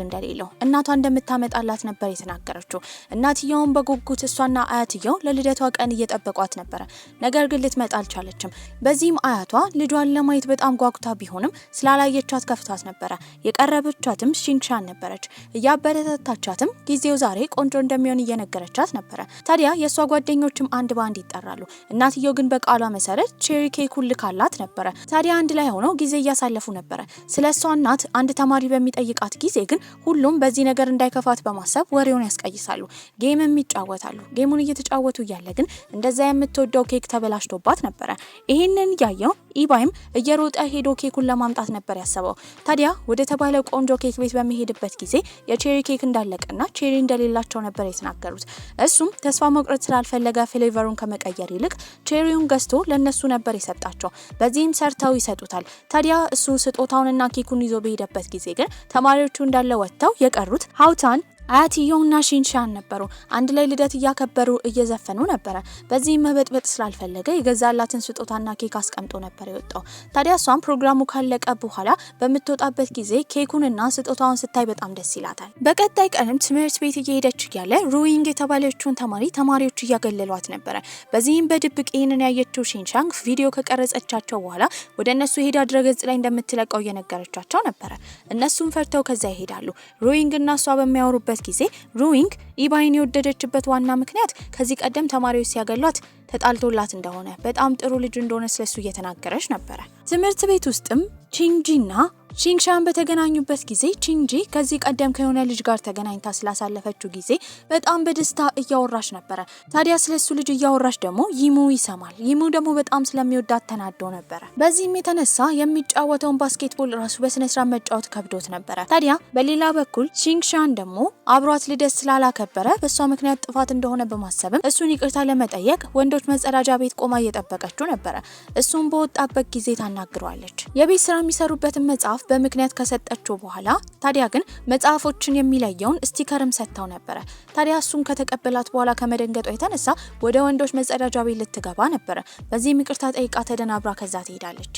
እንደሌለው እናቷ እንደምታመጣላት ነበር የተናገረችው። እናትየውን በጉጉት እሷና አያትየው ለልደቷ ቀን እየጠበቋት ነበረ። ነገር ግን ልትመጣ አልቻለችም። በዚህም አያቷ ልጇን ለማየት በጣም ጓጉታ ቢሆንም ስላላየቻት ከፍቷት ነበረ። የቀረበቻትም ሺንግሻን ነበረች። እያበረታታቻትም ጊዜው ዛሬ ቆንጆ እንደሚሆን እየነገረቻት ነበረ። ታዲያ የሷ ጓደኞችም አንድ ባንድ ይጠራሉ። እናትየው ግን በቃሏ መሰረት ቼሪ ኬኩን ልካላት ነበረ። ታዲያ አንድ ላይ ሆነው ጊዜ እያሳለፉ ነበረ። ስለሷ እናት አንድ ተማሪ በሚጠይቃት ጊዜ ግን ሁሉም በዚህ ነገር እንዳይከፋት በማሰብ ወሬውን ያስቀይሳሉ። ጌምም ይጫወታሉ። ጌሙን እየተጫወቱ እያለ ግን እንደዛ የምትወደው ኬክ ተበላሽቶባት ነበረ። ይሄንን ያየው ኢባይም እየሮጠ ሄዶ ኬኩን ለማምጣት ነበር ያሰበው። ታዲያ ወደ ተባለው ቆንጆ ኬክ ቤት በሚሄድበት ጊዜ የቼሪ ኬክ እንዳለቀና ቼሪ እንደሌላቸው ነበር የተናገሩት። እሱም ተስፋ መቁረጥ ስላልፈለገ ፍሌቨሩን ከመቀየር ይልቅ ቼሪውን ገዝቶ ለነሱ ነበር የሰጣቸው። በዚህም ሰርተው ይሰጡታል። ታዲያ እሱ ስጦታውንና ኬኩን ይዞ በሄደበት ጊዜ ግን ተማሪዎቹ እንዳለ ወጥተው የቀሩት ሀውታን አያትየውና ሺንግሻን ነበሩ። አንድ ላይ ልደት እያከበሩ እየዘፈኑ ነበረ። በዚህም መበጥበጥ ስላልፈለገ የገዛላትን ስጦታና ኬክ አስቀምጦ ነበር የወጣው። ታዲያ እሷም ፕሮግራሙ ካለቀ በኋላ በምትወጣበት ጊዜ ኬኩንና ስጦታውን ስታይ በጣም ደስ ይላታል። በቀጣይ ቀንም ትምህርት ቤት እየሄደች እያለ ሩዊንግ የተባለችውን ተማሪዎች እያገለሏት ነበረ። በዚህም በድብቅ ይህንን ያየችው ሺንግሻን ቪዲዮ ከቀረጸቻቸው በኋላ ወደ እነሱ ሄዳ ድረገጽ ላይ እንደምትለቀው እየነገረቻቸው ነበረ። እነሱም ፈርተው ከዛ ይሄዳሉ። ሩዊንግና እሷ በሚያወሩበት ጊዜ ሩዊንግ ኢባይን የወደደችበት ዋና ምክንያት ከዚህ ቀደም ተማሪዎች ሲያገሏት ተጣልቶላት እንደሆነ በጣም ጥሩ ልጅ እንደሆነ ስለሱ እየተናገረች ነበረ። ትምህርት ቤት ውስጥም ቺንጂና ሺንግሻን በተገናኙበት ጊዜ ቺንጂ ከዚህ ቀደም ከሆነ ልጅ ጋር ተገናኝታ ስላሳለፈችው ጊዜ በጣም በደስታ እያወራች ነበረ። ታዲያ ስለሱ ልጅ እያወራች ደግሞ ይሙ ይሰማል። ይሙ ደግሞ በጣም ስለሚወዳት ተናዶ ነበረ። በዚህም የተነሳ የሚጫወተውን ባስኬትቦል ራሱ በስነ ስርዓት መጫወት ከብዶት ነበረ። ታዲያ በሌላ በኩል ሺንግሻን ደግሞ አብሯት ልደት ስላላከበረ በሷ ምክንያት ጥፋት እንደሆነ በማሰብም እሱን ይቅርታ ለመጠየቅ ወንዶች መጸዳጃ ቤት ቆማ እየጠበቀችው ነበረ። እሱም በወጣበት ጊዜ ታናግረዋለች። የቤት ስራ የሚሰሩበትን መጽሐፍ በምክንያት ከሰጠችው በኋላ ታዲያ ግን መጽሐፎችን የሚለየውን ስቲከርም ሰጥታው ነበረ። ታዲያ እሱን ከተቀበላት በኋላ ከመደንገጧ የተነሳ ወደ ወንዶች መጸዳጃ ቤት ልትገባ ነበረ። በዚህም ይቅርታ ጠይቃ ተደናብራ ከዛ ትሄዳለች።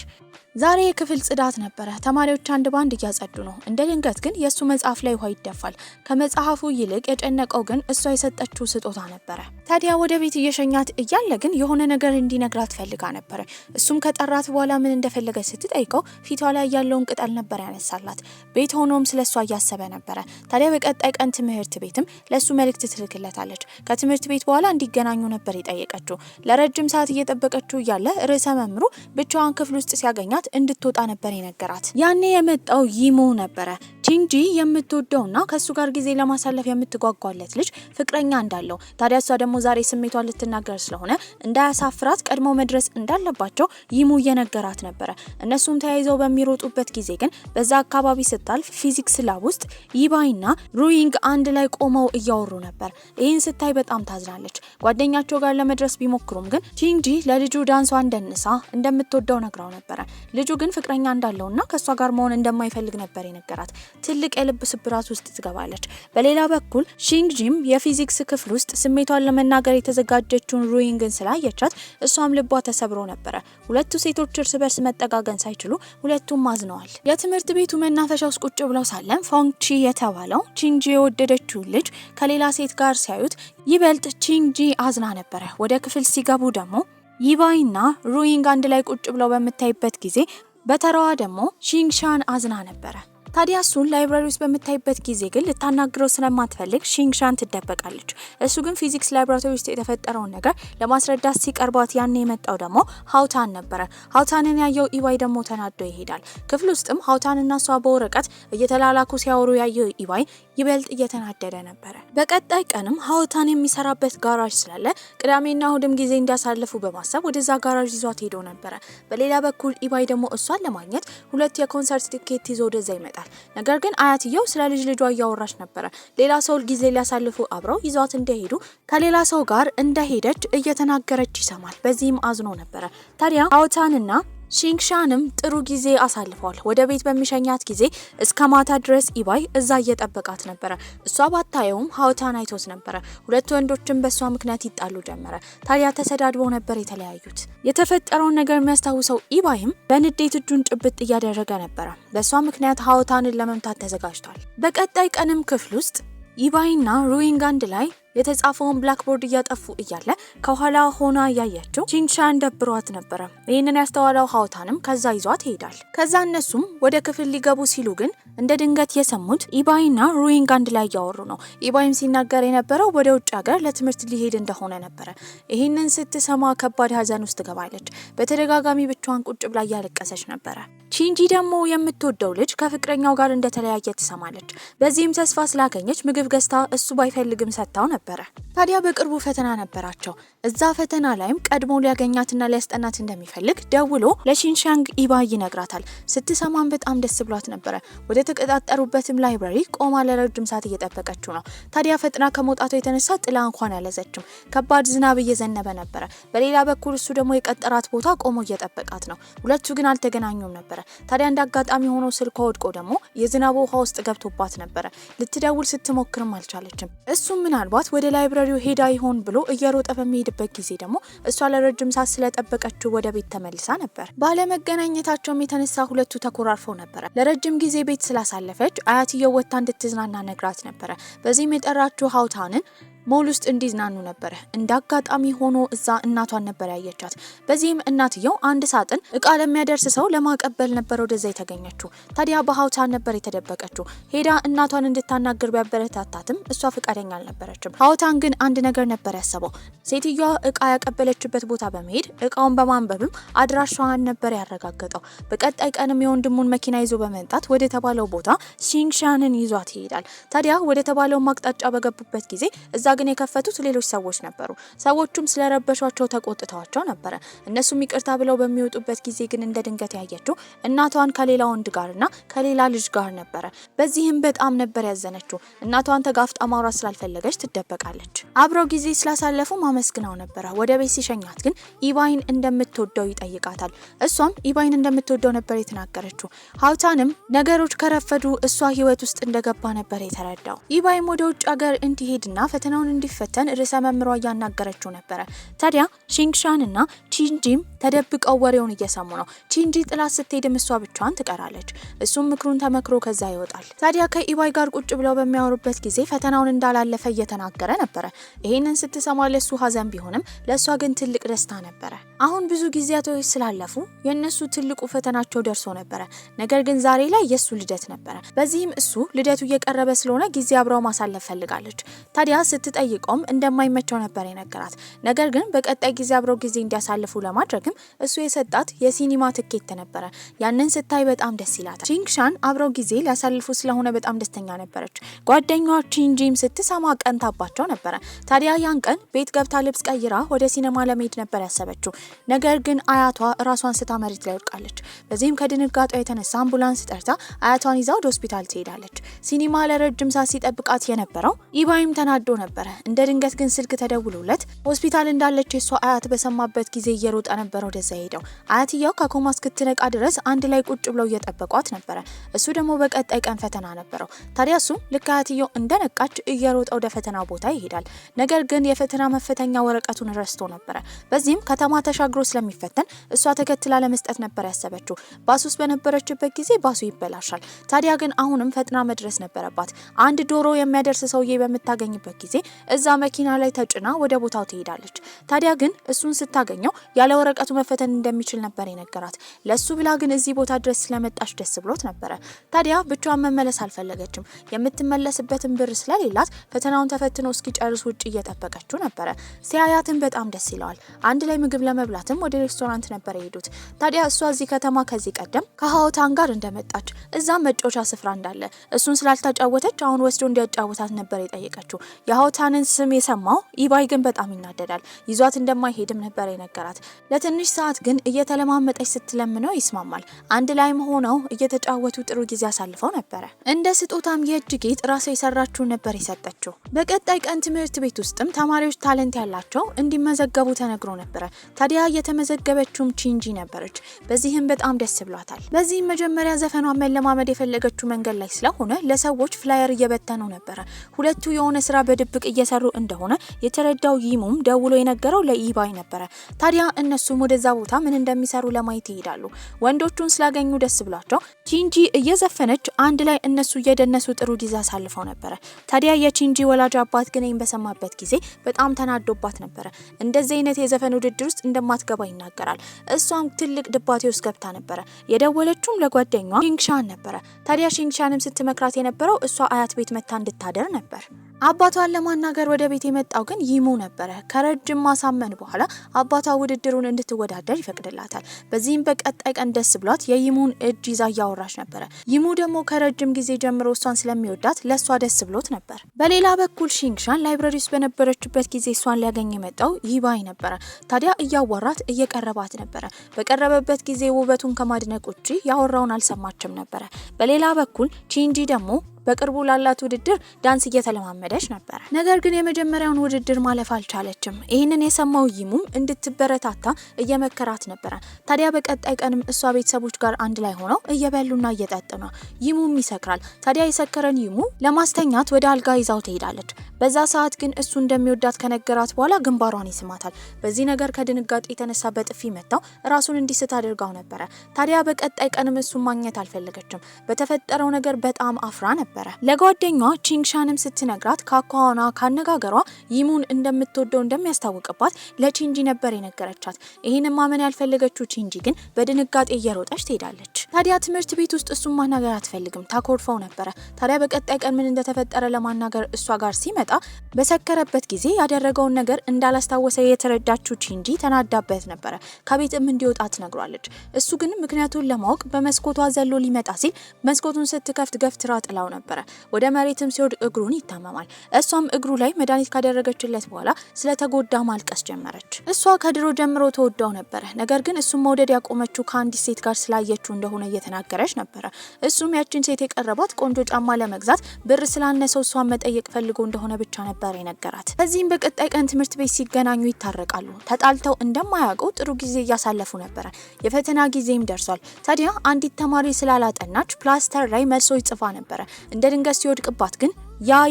ዛሬ የክፍል ጽዳት ነበረ። ተማሪዎች አንድ ባንድ እያጸዱ ነው። እንደ ድንገት ግን የሱ መጽሐፍ ላይ ውሃ ይደፋል። ከመጽሐፉ ይልቅ የጨነቀው ግን እሷ የሰጠችው ስጦታ ነበረ። ታዲያ ወደ ቤት እየሸኛት እያለ ግን የሆነ ነገር እንዲነግራት ፈልጋ ነበረ። እሱም ከጠራት በኋላ ምን እንደፈለገ ስትጠይቀው ፊቷ ላይ ያለውን ቅጠል ነበር ያነሳላት። ቤት ሆኖም ስለሷ እያሰበ ነበረ። ታዲያ በቀጣይ ቀን ትምህርት ቤትም ለሱ መልእክት ትልክለታለች። ከትምህርት ቤት በኋላ እንዲገናኙ ነበር የጠየቀችው። ለረጅም ሰዓት እየጠበቀችው እያለ ርዕሰ መምሩ ብቻዋን ክፍል ውስጥ ሲያገኛት እንድትወጣ ነበር የነገራት። ያኔ የመጣው ይሙ ነበረ። ቺንጂ የምትወደውና ከሱ ጋር ጊዜ ለማሳለፍ የምትጓጓለት ልጅ ፍቅረኛ እንዳለው። ታዲያ እሷ ደግሞ ዛሬ ስሜቷን ልትናገር ስለሆነ እንዳያሳፍራት ቀድሞ መድረስ እንዳለባቸው ይሙ እየነገራት ነበረ። እነሱም ተያይዘው በሚሮጡበት ጊዜ ግን በዛ አካባቢ ስታልፍ ፊዚክስ ላብ ውስጥ ኢባይና ሩዊንግ አንድ ላይ ቆመው እያወሩ ነበር። ይህን ስታይ በጣም ታዝናለች። ጓደኛቸው ጋር ለመድረስ ቢሞክሩም ግን ቺንጂ ለልጁ ዳንሷን ደንሳ እንደምትወደው ነግራው ነበረ። ልጁ ግን ፍቅረኛ እንዳለውና ከሷ ጋር መሆን እንደማይፈልግ ነበር የነገራት። ትልቅ የልብ ስብራት ውስጥ ትገባለች። በሌላ በኩል ሺንግጂም የፊዚክስ ክፍል ውስጥ ስሜቷን ለመናገር የተዘጋጀችውን ሩዊንግን ስላየቻት እሷም ልቧ ተሰብሮ ነበረ። ሁለቱ ሴቶች እርስ በርስ መጠጋገን ሳይችሉ ሁለቱም አዝነዋል። የትምህርት ቤቱ መናፈሻ ውስጥ ቁጭ ብለው ሳለም ፎንግቺ የተባለው ቺንጂ የወደደችውን ልጅ ከሌላ ሴት ጋር ሲያዩት ይበልጥ ቺንጂ አዝና ነበረ። ወደ ክፍል ሲገቡ ደግሞ ኢባይና ሩዊንግ አንድ ላይ ቁጭ ብለው በምታይበት ጊዜ በተራዋ ደግሞ ሺንግሻን አዝና ነበረ። ታዲያ እሱን ላይብራሪ ውስጥ በምታይበት ጊዜ ግን ልታናግረው ስለማትፈልግ ሺንግሻን ትደበቃለች። እሱ ግን ፊዚክስ ላይብራሪ ውስጥ የተፈጠረውን ነገር ለማስረዳት ሲቀርባት ያን የመጣው ደግሞ ሀውታን ነበረ። ሀውታንን ያየው ኢባይ ደግሞ ተናዶ ይሄዳል። ክፍል ውስጥም ሀውታንና እሷ በወረቀት እየተላላኩ ሲያወሩ ያየው ኢባይ ይበልጥ እየተናደደ ነበረ። በቀጣይ ቀንም ሀውታን የሚሰራበት ጋራጅ ስላለ ቅዳሜና እሁድም ጊዜ እንዲያሳልፉ በማሰብ ወደዛ ጋራጅ ይዟት ሄዶ ነበረ። በሌላ በኩል ኢባይ ደግሞ እሷን ለማግኘት 2 የኮንሰርት ቲኬት ይዞ ወደዛ ይመጣል። ነገር ግን አያትየው ስለ ልጇ እያወራች ነበረ። ሌላ ሰው ጊዜ ሊያሳልፉ አብረው ይዟት እንደሄዱ ከሌላ ሰው ጋር እንደሄደች እየተናገረች ይሰማል። በዚህም አዝኖ ነበረ። ታዲያ ሀውታንና ሺንግሻንም ጥሩ ጊዜ አሳልፈዋል። ወደ ቤት በሚሸኛት ጊዜ እስከ ማታ ድረስ ኢባይ እዛ እየጠበቃት ነበረ። እሷ ባታየውም ሀውታን አይቶት ነበረ። 2 ወንዶችም በእሷ ምክንያት ይጣሉ ጀመረ። ታዲያ ተሰዳድበው ነበር የተለያዩት። የተፈጠረውን ነገር የሚያስታውሰው ኢባይም በንዴት እጁን ጭብጥ እያደረገ ነበረ። በእሷ ምክንያት ሀውታንን ለመምታት ተዘጋጅቷል። በቀጣይ ቀንም ክፍል ውስጥ ኢባይና ሩዊንግ አንድ ላይ የተጻፈውን ብላክቦርድ እያጠፉ እያለ ከኋላ ሆና ያየችው ሺንግሻን ደብሯት ነበረ። ይህንን ያስተዋለው ሀውታንም ከዛ ይዟት ይሄዳል። ከዛ እነሱም ወደ ክፍል ሊገቡ ሲሉ ግን እንደ ድንገት የሰሙት ኢባይና ሩዊንግ አንድ ላይ እያወሩ ነው። ኢባይም ሲናገር የነበረው ወደ ውጭ ሀገር ለትምህርት ሊሄድ እንደሆነ ነበረ። ይህንን ስትሰማ ከባድ ሀዘን ውስጥ ገባለች። በተደጋጋሚ ብቻዋን ቁጭ ብላ እያለቀሰች ነበረ። ቺንጂ ደግሞ የምትወደው ልጅ ከፍቅረኛው ጋር እንደተለያየ ትሰማለች። በዚህም ተስፋ ስላገኘች ምግብ ገዝታ እሱ ባይፈልግም ሰጥታው ነበረ። ታዲያ በቅርቡ ፈተና ነበራቸው። እዛ ፈተና ላይም ቀድሞ ሊያገኛትና ሊያስጠናት እንደሚፈልግ ደውሎ ለሺንሻንግ ኢባይ ይነግራታል። ስትሰማም በጣም ደስ ብሏት ነበረ። ወደ ተቀጣጠሩበትም ላይብራሪ ቆማ ለረጅም ሰዓት እየጠበቀችው ነው። ታዲያ ፈጥና ከመውጣቱ የተነሳ ጥላ እንኳን ያለዘችም። ከባድ ዝናብ እየዘነበ ነበረ። በሌላ በኩል እሱ ደግሞ የቀጠራት ቦታ ቆሞ እየጠበቃት ነው። ሁለቱ ግን አልተገናኙም ነበረ። ታዲያ እንደ አጋጣሚ ሆኖ ስልኳ ወድቆ ደግሞ የዝናቡ ውሃ ውስጥ ገብቶባት ነበረ። ልትደውል ስትሞክርም አልቻለችም። እሱም ምናልባት ወደ ላይብራሪው ሄዳ ይሆን ብሎ እየሮጠ በሚሄድበት ጊዜ ደግሞ እሷ ለረጅም ሰዓት ስለጠበቀችው ወደ ቤት ተመልሳ ነበር። ባለመገናኘታቸውም የተነሳ ሁለቱ ተኮራርፈው ነበረ። ለረጅም ጊዜ ቤት ስላሳለፈች አያትየው ወጥታ እንድትዝናና ነግራት ነበረ። በዚህም የጠራችው ሀውታንን ሞል ውስጥ እንዲዝናኑ ነበረ። እንዳጋጣሚ ሆኖ እዛ እናቷን ነበር ያየቻት። በዚህም እናትየው አንድ ሳጥን እቃ ለሚያደርስ ሰው ለማቀበል ነበር ወደዛ የተገኘችው። ታዲያ በሀውታን ነበር የተደበቀችው። ሄዳ እናቷን እንድታናግር ቢያበረታታትም እሷ ፈቃደኛ አልነበረችም። ሀውታን ግን አንድ ነገር ነበር ያሰበው። ሴትዮዋ እቃ ያቀበለችበት ቦታ በመሄድ እቃውን በማንበብም አድራሻዋን ነበር ያረጋገጠው። በቀጣይ ቀንም የወንድሙን መኪና ይዞ በመምጣት ወደ ተባለው ቦታ ሺንግሻንን ይዟት ይሄዳል። ታዲያ ወደ ተባለው ማቅጣጫ በገቡበት ጊዜ እዛ ግን የከፈቱት ሌሎች ሰዎች ነበሩ። ሰዎቹም ስለረበሿቸው ተቆጥተዋቸው ነበረ። እነሱም ይቅርታ ብለው በሚወጡበት ጊዜ ግን እንደ ድንገት ያየችው እናቷን ከሌላ ወንድ ጋርና ከሌላ ልጅ ጋር ነበረ። በዚህም በጣም ነበር ያዘነችው። እናቷን ተጋፍጣ ማውራት ስላልፈለገች ትደበቃለች። አብረው ጊዜ ስላሳለፉ ማመስግናው ነበረ። ወደ ቤት ሲሸኛት ግን ኢባይን እንደምትወደው ይጠይቃታል። እሷም ኢባይን እንደምትወደው ነበር የተናገረችው። ሀውታንም ነገሮች ከረፈዱ እሷ ህይወት ውስጥ እንደገባ ነበር የተረዳው። ኢባይም ወደ ውጭ ሀገር እንዲሄድና ፈተናውን እንዲፈተን ርዕሰ መምህሯ እያናገረችው ነበረ። ታዲያ ሺንግሻንና ቺንጂም ተደብቀው ወሬውን እየሰሙ ነው። ቺንጂ ጥላት ስትሄድም እሷ ብቻዋን ትቀራለች። እሱም ምክሩን ተመክሮ ከዛ ይወጣል። ታዲያ ከኢባይ ጋር ቁጭ ብለው በሚያወሩበት ጊዜ ፈተናውን እንዳላለፈ እየተናገረ ነበረ። ይሄንን ስትሰማ ለሱ ሀዘን ቢሆንም ለሷ ግን ትልቅ ደስታ ነበረ። አሁን ብዙ ጊዜያቶች ስላለፉ የነሱ ትልቁ ፈተናቸው ደርሶ ነበረ። ነገር ግን ዛሬ ላይ የሱ ልደት ነበረ። በዚህም እሱ ልደቱ እየቀረበ ስለሆነ ጊዜ አብረው ማሳለፍ ፈልጋለች። ታዲያ ስትጠይቀውም እንደማይመቸው ነበር የነገራት። ነገር ግን በቀጣይ ጊዜ አብረው ጊዜ እንዲያሳልፉ ለማድረግም እሱ የሰጣት የሲኒማ ትኬት ነበረ። ያንን ስታይ በጣም ደስ ይላታል። ቺንግሻን አብረው ጊዜ ሊያሳልፉ ስለሆነ በጣም ደስተኛ ነበረች። ጓደኛዋ ቺንጂም ስትሰማ ቀንታባቸው ነበረ። ታዲያ ያን ቀን ቤት ገብታ ልብስ ቀይራ ወደ ሲኒማ ለመሄድ ነበር ያሰበችው። ነገር ግን አያቷ ራሷን ስታ መሬት ላይ ወድቃለች። በዚህም ከድንጋጤዋ የተነሳ አምቡላንስ ጠርታ አያቷን ይዛ ወደ ሆስፒታል ትሄዳለች። ሲኒማ ለረጅም ሰዓት ሲጠብቃት የነበረው ኢባይም ተናዶ ነበረ። እንደ ድንገት ግን ስልክ ተደውሎለት ሆስፒታል እንዳለች የሷ አያት በሰማበት ጊዜ እየሮጠ ነበር ወደዛ ሄደው። አያትየው ከኮማ እስክትነቃ ድረስ አንድ ላይ ቁጭ ብለው እየጠበቋት ነበረ። እሱ ደግሞ በቀጣይ ቀን ፈተና ነበረው። ታዲያ እሱ ልክ አያትየው እንደነቃች እየሮጠ ወደ ፈተና ቦታ ይሄዳል። ነገር ግን የፈተና መፈተኛ ወረቀቱን ረስቶ ነበረ። በዚህም ከተማ ተሻግሮ ስለሚፈተን እሷ ተከትላ ለመስጠት ነበር ያሰበችው። ባስ ውስጥ በነበረችበት ጊዜ ባሱ ይበላሻል። ታዲያ ግን አሁንም ፈጥና መድረስ ነበረባት። አንድ ዶሮ የሚያደርስ ሰውዬ በምታገኝበት ጊዜ እዛ መኪና ላይ ተጭና ወደ ቦታው ትሄዳለች። ታዲያ ግን እሱን ስታገኘው ያለ ወረቀቱ መፈተን እንደሚችል ነበር የነገራት። ለሱ ብላ ግን እዚህ ቦታ ድረስ ስለመጣች ደስ ብሎት ነበረ። ታዲያ ብቻዋን መመለስ አልፈለገችም። የምትመለስበትን ብር ስለሌላት ፈተናውን ተፈትኖ እስኪጨርስ ውጭ እየጠበቀችው ነበረ። ሲያያትን በጣም ደስ ይለዋል። አንድ ላይ ምግብ ለመብላትም ወደ ሬስቶራንት ነበር የሄዱት። ታዲያ እሷ እዚህ ከተማ ከዚህ ቀደም ከሃኦታን ጋር እንደመጣች እዛም መጫወቻ ስፍራ እንዳለ እሱን ስላልታጫወተች አሁን ወስዶ እንዲያጫውታት ነበር የጠየቀችው። የሃኦታንን ስም የሰማው ኢባይ ግን በጣም ይናደዳል። ይዟት እንደማይሄድም ነበር የነገራት። ለትንሽ ሰዓት ግን እየተለማመጠች ስትለምነው ይስማማል። አንድ ላይም ሆነው እየተጫወቱ ጥሩ ጊዜ አሳልፈው ነበረ። እንደ ስጦታም የእጅ ጌጥ ራሷ የሰራችው ነበር የሰጠችው። በቀጣይ ቀን ትምህርት ቤት ውስጥም ተማሪዎች ታለንት ያላቸው እንዲመዘገቡ ተነግሮ ነበረ። ታዲያ የተመዘገበችውም ቺንጂ ነበረች። በዚህም በጣም ደስ ብሏታል። በዚህም መጀመሪያ ዘፈኗን መለማመድ የፈለገችው መንገድ ላይ ስለሆነ ለሰዎች ፍላየር እየበተኑ ነበረ። ሁለቱ የሆነ ስራ በድብቅ እየሰሩ እንደሆነ የተረዳው ይሙም ደውሎ የነገረው ለኢባይ ነበረ። ታዲያ እነሱም ወደዛ ቦታ ምን እንደሚሰሩ ለማየት ይሄዳሉ። ወንዶቹን ስላገኙ ደስ ብሏቸው ቺንጂ እየዘፈነች አንድ ላይ እነሱ እየደነሱ ጥሩ ጊዜ አሳልፈው ነበረ። ታዲያ የቺንጂ ወላጅ አባት ግን በሰማበት ጊዜ በጣም ተናዶባት ነበረ። እንደዚህ አይነት የዘፈን ውድድር ውስጥ እንደማትገባ ይናገራል። እሷም ትልቅ ድባቴ ውስጥ ገብታ ነበረ። የደወለችውም ለጓደኛዋ ሺንግሻን ነበረ። ታዲያ ሺንግሻንም ስትመክራት የነበረው እሷ አያት ቤት መታ እንድታደር ነበር። አባቷን ለማናገር ወደ ቤት የመጣው ግን ይሙ ነበረ። ከረጅም ማሳመን በኋላ አባቷ ውድድሩን እንድትወዳደር ይፈቅድላታል። በዚህም በቀጣይ ቀን ደስ ብሏት የይሙን እጅ ይዛ እያወራች ነበረ። ይሙ ደግሞ ከረጅም ጊዜ ጀምሮ እሷን ስለሚወዳት ለሷ ደስ ብሎት ነበር። በሌላ በኩል ሺንግሻን ላይብረሪ ውስጥ በነበረችበት ጊዜ እሷን ሊያገኝ የመጣው ኢባይ ነበረ። ታዲያ እያወራት እየቀረባት ነበረ። በቀረበበት ጊዜ ውበቱን ከማድነቅ ውጪ ያወራውን አልሰማችም ነበረ። በሌላ በኩል ቺንጂ ደግሞ በቅርቡ ላላት ውድድር ዳንስ እየተለማመደች ነበር። ነገር ግን የመጀመሪያውን ውድድር ማለፍ አልቻለችም። ይህንን የሰማው ይሙም እንድትበረታታ እየመከራት ነበር። ታዲያ በቀጣይ ቀንም እሷ ቤተሰቦች ጋር አንድ ላይ ሆነው እየበሉና እየጠጡ ነው። ይሙም ይሰክራል። ታዲያ የሰከረን ይሙ ለማስተኛት ወደ አልጋ ይዛው ትሄዳለች። በዛ ሰዓት ግን እሱ እንደሚወዳት ከነገራት በኋላ ግንባሯን ይስማታል። በዚህ ነገር ከድንጋጤ የተነሳ በጥፊ መታው ራሱን እንዲስት አድርጋው ነበረ። ታዲያ በቀጣይ ቀንም እሱን ማግኘት አልፈለገችም። በተፈጠረው ነገር በጣም አፍራ ነበር። ለጓደኛዋ ቺንግሻንም ስትነግራት ካኳዋና ካነጋገሯ ይሙን እንደምትወደው እንደሚያስታውቅባት ለቺንጂ ነበር የነገረቻት። ይህንን ማመን ያልፈለገችው ቺንጂ ግን በድንጋጤ እየሮጠች ትሄዳለች። ታዲያ ትምህርት ቤት ውስጥ እሱን ማናገር አትፈልግም። ታኮርፈው ነበረ። ታዲያ በቀጣይ ቀን ምን እንደተፈጠረ ለማናገር እሷ ጋር ሲመጣ በሰከረበት ጊዜ ያደረገውን ነገር እንዳላስታወሰ የተረዳችው ቺንጂ ተናዳበት ነበረ። ከቤትም እንዲወጣ ትነግሯለች። እሱ ግን ምክንያቱን ለማወቅ በመስኮቷ ዘሎ ሊመጣ ሲል መስኮቱን ስትከፍት ገፍትራ ጥላው ነበር። ወደ መሬትም ሲወድቅ እግሩን ይታመማል። እሷም እግሩ ላይ መድኃኒት ካደረገችለት በኋላ ስለተጎዳ ማልቀስ ጀመረች። እሷ ከድሮ ጀምሮ ተወዳው ነበረ። ነገር ግን እሱም መውደድ ያቆመችው ከአንዲት ሴት ጋር ስላየችው እንደሆነ እየተናገረች ነበረ። እሱም ያችን ሴት የቀረባት ቆንጆ ጫማ ለመግዛት ብር ስላነሰው እሷን መጠየቅ ፈልጎ እንደሆነ ብቻ ነበር የነገራት። በዚህም በቀጣይ ቀን ትምህርት ቤት ሲገናኙ ይታረቃሉ። ተጣልተው እንደማያውቁ ጥሩ ጊዜ እያሳለፉ ነበረ። የፈተና ጊዜም ደርሷል። ታዲያ አንዲት ተማሪ ስላላጠናች ፕላስተር ላይ መልሶች ጽፋ ነበረ። እንደ ድንገት ሲወድቅባት ግን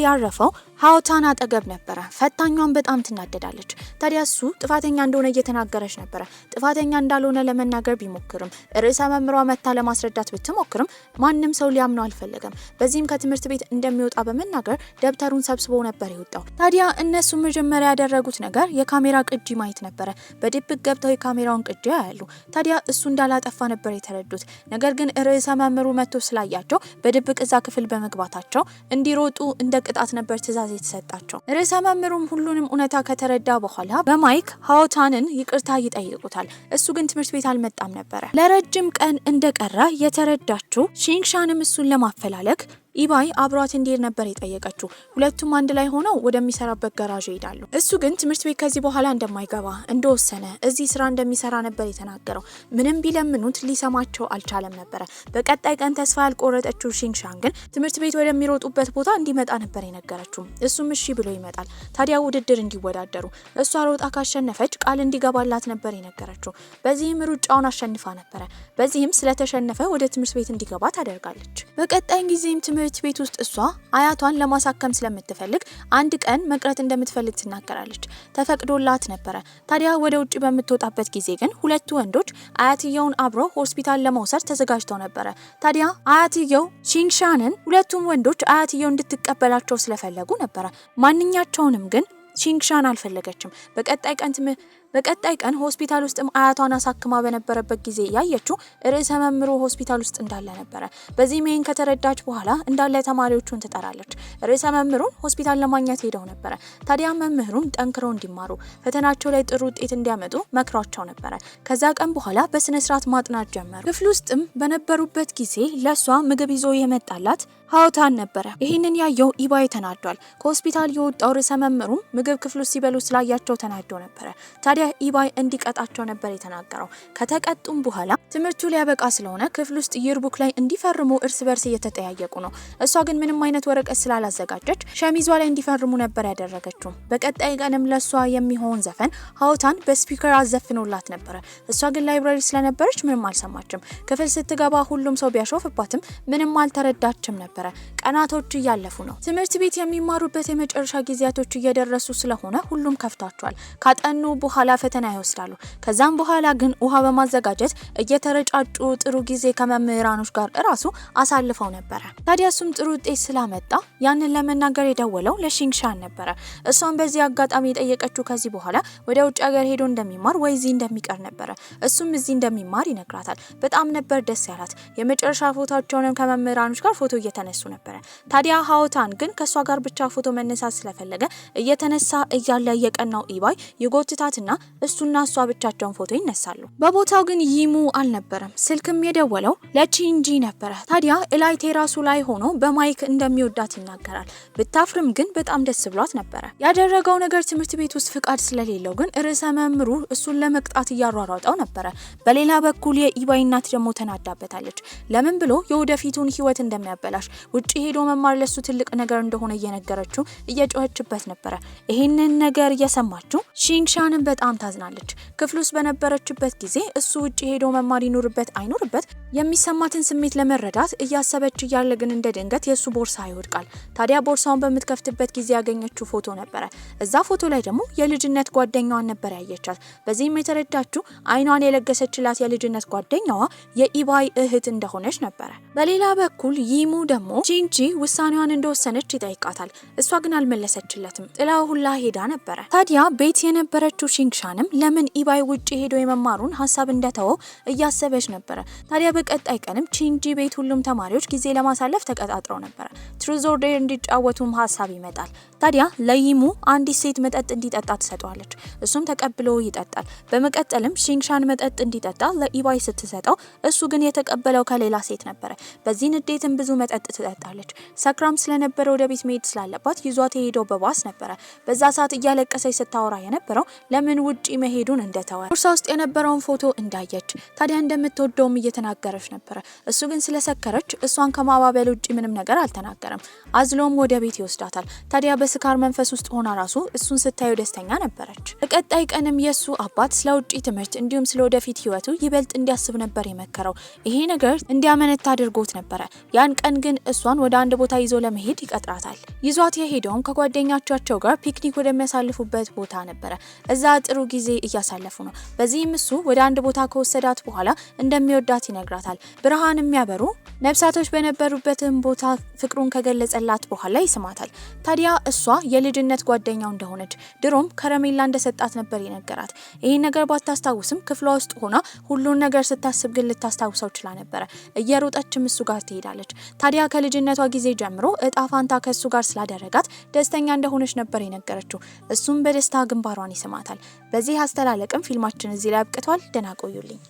ያረፈው ሃኦታን አጠገብ ነበረ። ፈታኛዋን በጣም ትናደዳለች። ታዲያ እሱ ጥፋተኛ እንደሆነ እየተናገረች ነበረ። ጥፋተኛ እንዳልሆነ ለመናገር ቢሞክርም ርዕሰ መምህሯ መታ ለማስረዳት ብትሞክርም ማንም ሰው ሊያምነው አልፈለገም። በዚህም ከትምህርት ቤት እንደሚወጣ በመናገር ደብተሩን ሰብስቦ ነበር የወጣው። ታዲያ እነሱ መጀመሪያ ያደረጉት ነገር የካሜራ ቅጂ ማየት ነበረ። በድብቅ ገብተው የካሜራውን ቅጂ ያያሉ። ታዲያ እሱ እንዳላጠፋ ነበር የተረዱት። ነገር ግን ርዕሰ መምህሩ መጥቶ ስላያቸው በድብቅ እዛ ክፍል በመግባታቸው እንዲሮጡ እንደ ቅጣት ነበር ትዕዛዝ የተሰጣቸው። ርዕሰ መምህሩም ሁሉንም እውነታ ከተረዳ በኋላ በማይክ ሃኦታንን ይቅርታ ይጠይቁታል። እሱ ግን ትምህርት ቤት አልመጣም ነበረ። ለረጅም ቀን እንደቀረ የተረዳችው ሺንግሻንም እሱን ለማፈላለግ ኢባይ አብሯት እንዲሄድ ነበር የጠየቀችው። ሁለቱም አንድ ላይ ሆነው ወደሚሰራበት ጋራዥ ይሄዳሉ። እሱ ግን ትምህርት ቤት ከዚህ በኋላ እንደማይገባ እንደወሰነ እዚህ ስራ እንደሚሰራ ነበር የተናገረው። ምንም ቢለምኑት ሊሰማቸው አልቻለም ነበረ። በቀጣይ ቀን ተስፋ ያልቆረጠችው ሺንግሻን ግን ትምህርት ቤት ወደሚሮጡበት ቦታ እንዲመጣ ነበር የነገረችው። እሱም እሺ ብሎ ይመጣል። ታዲያ ውድድር እንዲወዳደሩ እሷ ሮጣ ካሸነፈች ቃል እንዲገባላት ነበር የነገረችው። በዚህም ሩጫውን አሸንፋ ነበረ። በዚህም ስለተሸነፈ ወደ ትምህርት ቤት እንዲገባ ታደርጋለች። በቀጣይ ጊዜም ትምህርት ቤት ውስጥ እሷ አያቷን ለማሳከም ስለምትፈልግ አንድ ቀን መቅረት እንደምትፈልግ ትናገራለች። ተፈቅዶላት ነበረ። ታዲያ ወደ ውጪ በምትወጣበት ጊዜ ግን ሁለቱ ወንዶች አያትየውን አብሮ ሆስፒታል ለመውሰድ ተዘጋጅተው ነበረ። ታዲያ አያትየው ሺንግሻንን ሁለቱም ወንዶች አያትየው እንድትቀበላቸው ስለፈለጉ ነበረ። ማንኛቸውንም ግን ሺንግሻን አልፈለገችም። በቀጣይ ቀን ሆስፒታል ውስጥ አያቷን አሳክማ በነበረበት ጊዜ ያየችው ርዕሰ መምህሩ ሆስፒታል ውስጥ እንዳለ ነበረ። በዚህ ሜን ከተረዳች በኋላ እንዳለ ተማሪዎቹን ትጠራለች። ርዕሰ መምህሩን ሆስፒታል ለማግኘት ሄደው ነበረ። ታዲያ መምህሩን ጠንክረው እንዲማሩ ፈተናቸው ላይ ጥሩ ውጤት እንዲያመጡ መክሯቸው ነበረ። ከዛ ቀን በኋላ በስነ ስርዓት ማጥናት ጀመሩ። ክፍል ውስጥም በነበሩበት ጊዜ ለሷ ምግብ ይዞ የመጣላት ሀውታን ነበረ። ይህንን ያየው ኢባይ ተናዷል። ከሆስፒታል የወጣው ርዕሰ መምህሩም ምግብ ክፍል ውስጥ ሲበሉ ስላያቸው ተናዶ ነበረ። ታዲያ ኢባይ እንዲቀጣቸው ነበር የተናገረው። ከተቀጡም በኋላ ትምህርቱ ሊያበቃ ስለሆነ ክፍል ውስጥ ይርቡክ ላይ እንዲፈርሙ እርስ በርስ እየተጠያየቁ ነው። እሷ ግን ምንም አይነት ወረቀት ስላላዘጋጀች ሸሚዟ ላይ እንዲፈርሙ ነበር ያደረገችው። በቀጣይ ቀንም ለሷ የሚሆን ዘፈን ሀውታን በስፒከር አዘፍኖላት ነበረ። እሷ ግን ላይብራሪ ስለነበረች ምንም አልሰማችም። ክፍል ስትገባ ሁሉም ሰው ቢያሾፍባትም ምንም አልተረዳችም ነበር። ቀናቶች እያለፉ ነው። ትምህርት ቤት የሚማሩበት የመጨረሻ ጊዜያቶች እየደረሱ ስለሆነ ሁሉም ከፍቷቸዋል። ካጠኑ በኋላ ፈተና ይወስዳሉ። ከዛም በኋላ ግን ውሃ በማዘጋጀት እየተረጫጩ ጥሩ ጊዜ ከመምህራኖች ጋር እራሱ አሳልፈው ነበረ። ታዲያ እሱም ጥሩ ውጤት ስላመጣ ያንን ለመናገር የደወለው ለሺንግሻን ነበረ። እሷም በዚህ አጋጣሚ የጠየቀችው ከዚህ በኋላ ወደ ውጭ ሀገር ሄዶ እንደሚማር ወይ እዚህ እንደሚቀር ነበረ። እሱም እዚህ እንደሚማር ይነግራታል። በጣም ነበር ደስ ያላት። የመጨረሻ ፎቶቸውንም ከመምህራኖች ጋር ፎቶ እየተነሱ ነበረ። ታዲያ ሀውታን ግን ከሷ ጋር ብቻ ፎቶ መነሳት ስለፈለገ እየተነሳ እያለ የቀናው ኢባይ ይጎትታትና እሱና እሷ ብቻቸውን ፎቶ ይነሳሉ። በቦታው ግን ይሙ አልነበረም። ስልክም የደወለው ለቺንጂ ነበረ። ታዲያ እላይ ቴራሱ ላይ ሆኖ በማይክ እንደሚወዳት ይናገራል። ብታፍርም ግን በጣም ደስ ብሏት ነበረ። ያደረገው ነገር ትምህርት ቤት ውስጥ ፍቃድ ስለሌለው ግን ርዕሰ መምህሩ እሱን ለመቅጣት እያሯሯጠው ነበረ። በሌላ በኩል የኢባይ እናት ደግሞ ተናዳበታለች። ለምን ብሎ የወደፊቱን ህይወት እንደሚያበላሽ ውጪ ሄዶ መማር ለሱ ትልቅ ነገር እንደሆነ እየነገረችው እየጮኸችበት ነበረ። ይሄንን ነገር እየሰማችው ሺንግሻንን በጣም ታዝናለች። ክፍል ውስጥ በነበረችበት ጊዜ እሱ ውጪ ሄዶ መማር ይኖርበት አይኖርበት የሚሰማትን ስሜት ለመረዳት እያሰበች እያለ ግን እንደ ድንገት የሱ ቦርሳ ይወድቃል። ታዲያ ቦርሳውን በምትከፍትበት ጊዜ ያገኘችው ፎቶ ነበረ። እዛ ፎቶ ላይ ደግሞ የልጅነት ጓደኛዋን ነበር ያየቻት። በዚህም የተረዳችው አይኗን የለገሰችላት የልጅነት ጓደኛዋ የኢባይ እህት እንደሆነች ነበረ። በሌላ በኩል ይሙ ደግሞ ቺንጂ ውሳኔዋን እንደወሰነች ይጠይቃታል። እሷ ግን አልመለሰችለትም። ጥላው ሁላ ሄዳ ነበረ። ታዲያ ቤት የነበረችው ሺንግሻንም ለምን ኢባይ ውጪ ሄዶ የመማሩን ሀሳብ እንደተወው እያሰበች ነበረ። ታዲያ በቀጣይ ቀንም ቺንጂ ቤት ሁሉም ተማሪዎች ጊዜ ለማሳለፍ ተቀጣጥረው ነበረ። ትሩዝ ኦር ዴር እንዲጫወቱም ሀሳብ ይመጣል። ታዲያ ለይሙ አንዲት ሴት መጠጥ እንዲጠጣ ትሰጠዋለች። እሱም ተቀብሎ ይጠጣል። በመቀጠልም ሺንግሻን መጠጥ እንዲጠጣ ለኢባይ ስትሰጠው እሱ ግን የተቀበለው ከሌላ ሴት ነበረ። በዚህ ንዴትም ብዙ መጠጥ ትጠጣለች። ሰክራም ስለነበረ ወደ ቤት መሄድ ስላለባት ይዟት የሄደው በባስ ነበረ። በዛ ሰዓት እያለቀሰች ስታወራ የነበረው ለምን ውጪ መሄዱን እንደተወ፣ ቦርሳ ውስጥ የነበረውን ፎቶ እንዳየች፣ ታዲያ እንደምትወደውም እየተናገረች ነበረ። እሱ ግን ስለሰከረች እሷን ከማባበል ውጪ ምንም ነገር አልተናገረም። አዝሎም ወደ ቤት ይወስዳታል። ታዲያ በስካር መንፈስ ውስጥ ሆና ራሱ እሱን ስታዩ ደስተኛ ነበረች። በቀጣይ ቀንም የሱ አባት ስለ ውጪ ትምህርት እንዲሁም ስለ ወደፊት ህይወቱ ይበልጥ እንዲያስብ ነበር የመከረው። ይሄ ነገር እንዲያመነታ አድርጎት ነበረ። ያን ቀን ግን እሷን ወደ አንድ ቦታ ይዞ ለመሄድ ይቀጥራታል። ይዟት የሄደውም ከጓደኛቸው ጋር ፒክኒክ ወደሚያሳልፉበት ቦታ ነበረ። እዛ ጥሩ ጊዜ እያሳለፉ ነው። በዚህም እሱ ወደ አንድ ቦታ ከወሰዳት በኋላ እንደሚወዳት ይነግራታል። ብርሃን የሚያበሩ ነፍሳቶች በነበሩበትም ቦታ ፍቅሩን ከገለጸላት በኋላ ይስማታል። ታዲያ እሷ የልጅነት ጓደኛው እንደሆነች ድሮም ከረሜላ እንደሰጣት ነበር የነገራት። ይህን ነገር ባታስታውስም ክፍሏ ውስጥ ሆና ሁሉን ነገር ስታስብ ግን ልታስታውሰው ችላ ነበረ። እየሮጠችም እሱ ጋር ትሄዳለች። ታዲያ ከልጅነቷ ጊዜ ጀምሮ እጣ ፋንታ ከሱ ጋር ስላደረጋት ደስተኛ እንደሆነች ነበር የነገረችው። እሱም በደስታ ግንባሯን ይስማታል። በዚህ አስተላለቅም ፊልማችን እዚህ ላይ አብቅቷል። ደህና ቆዩልኝ።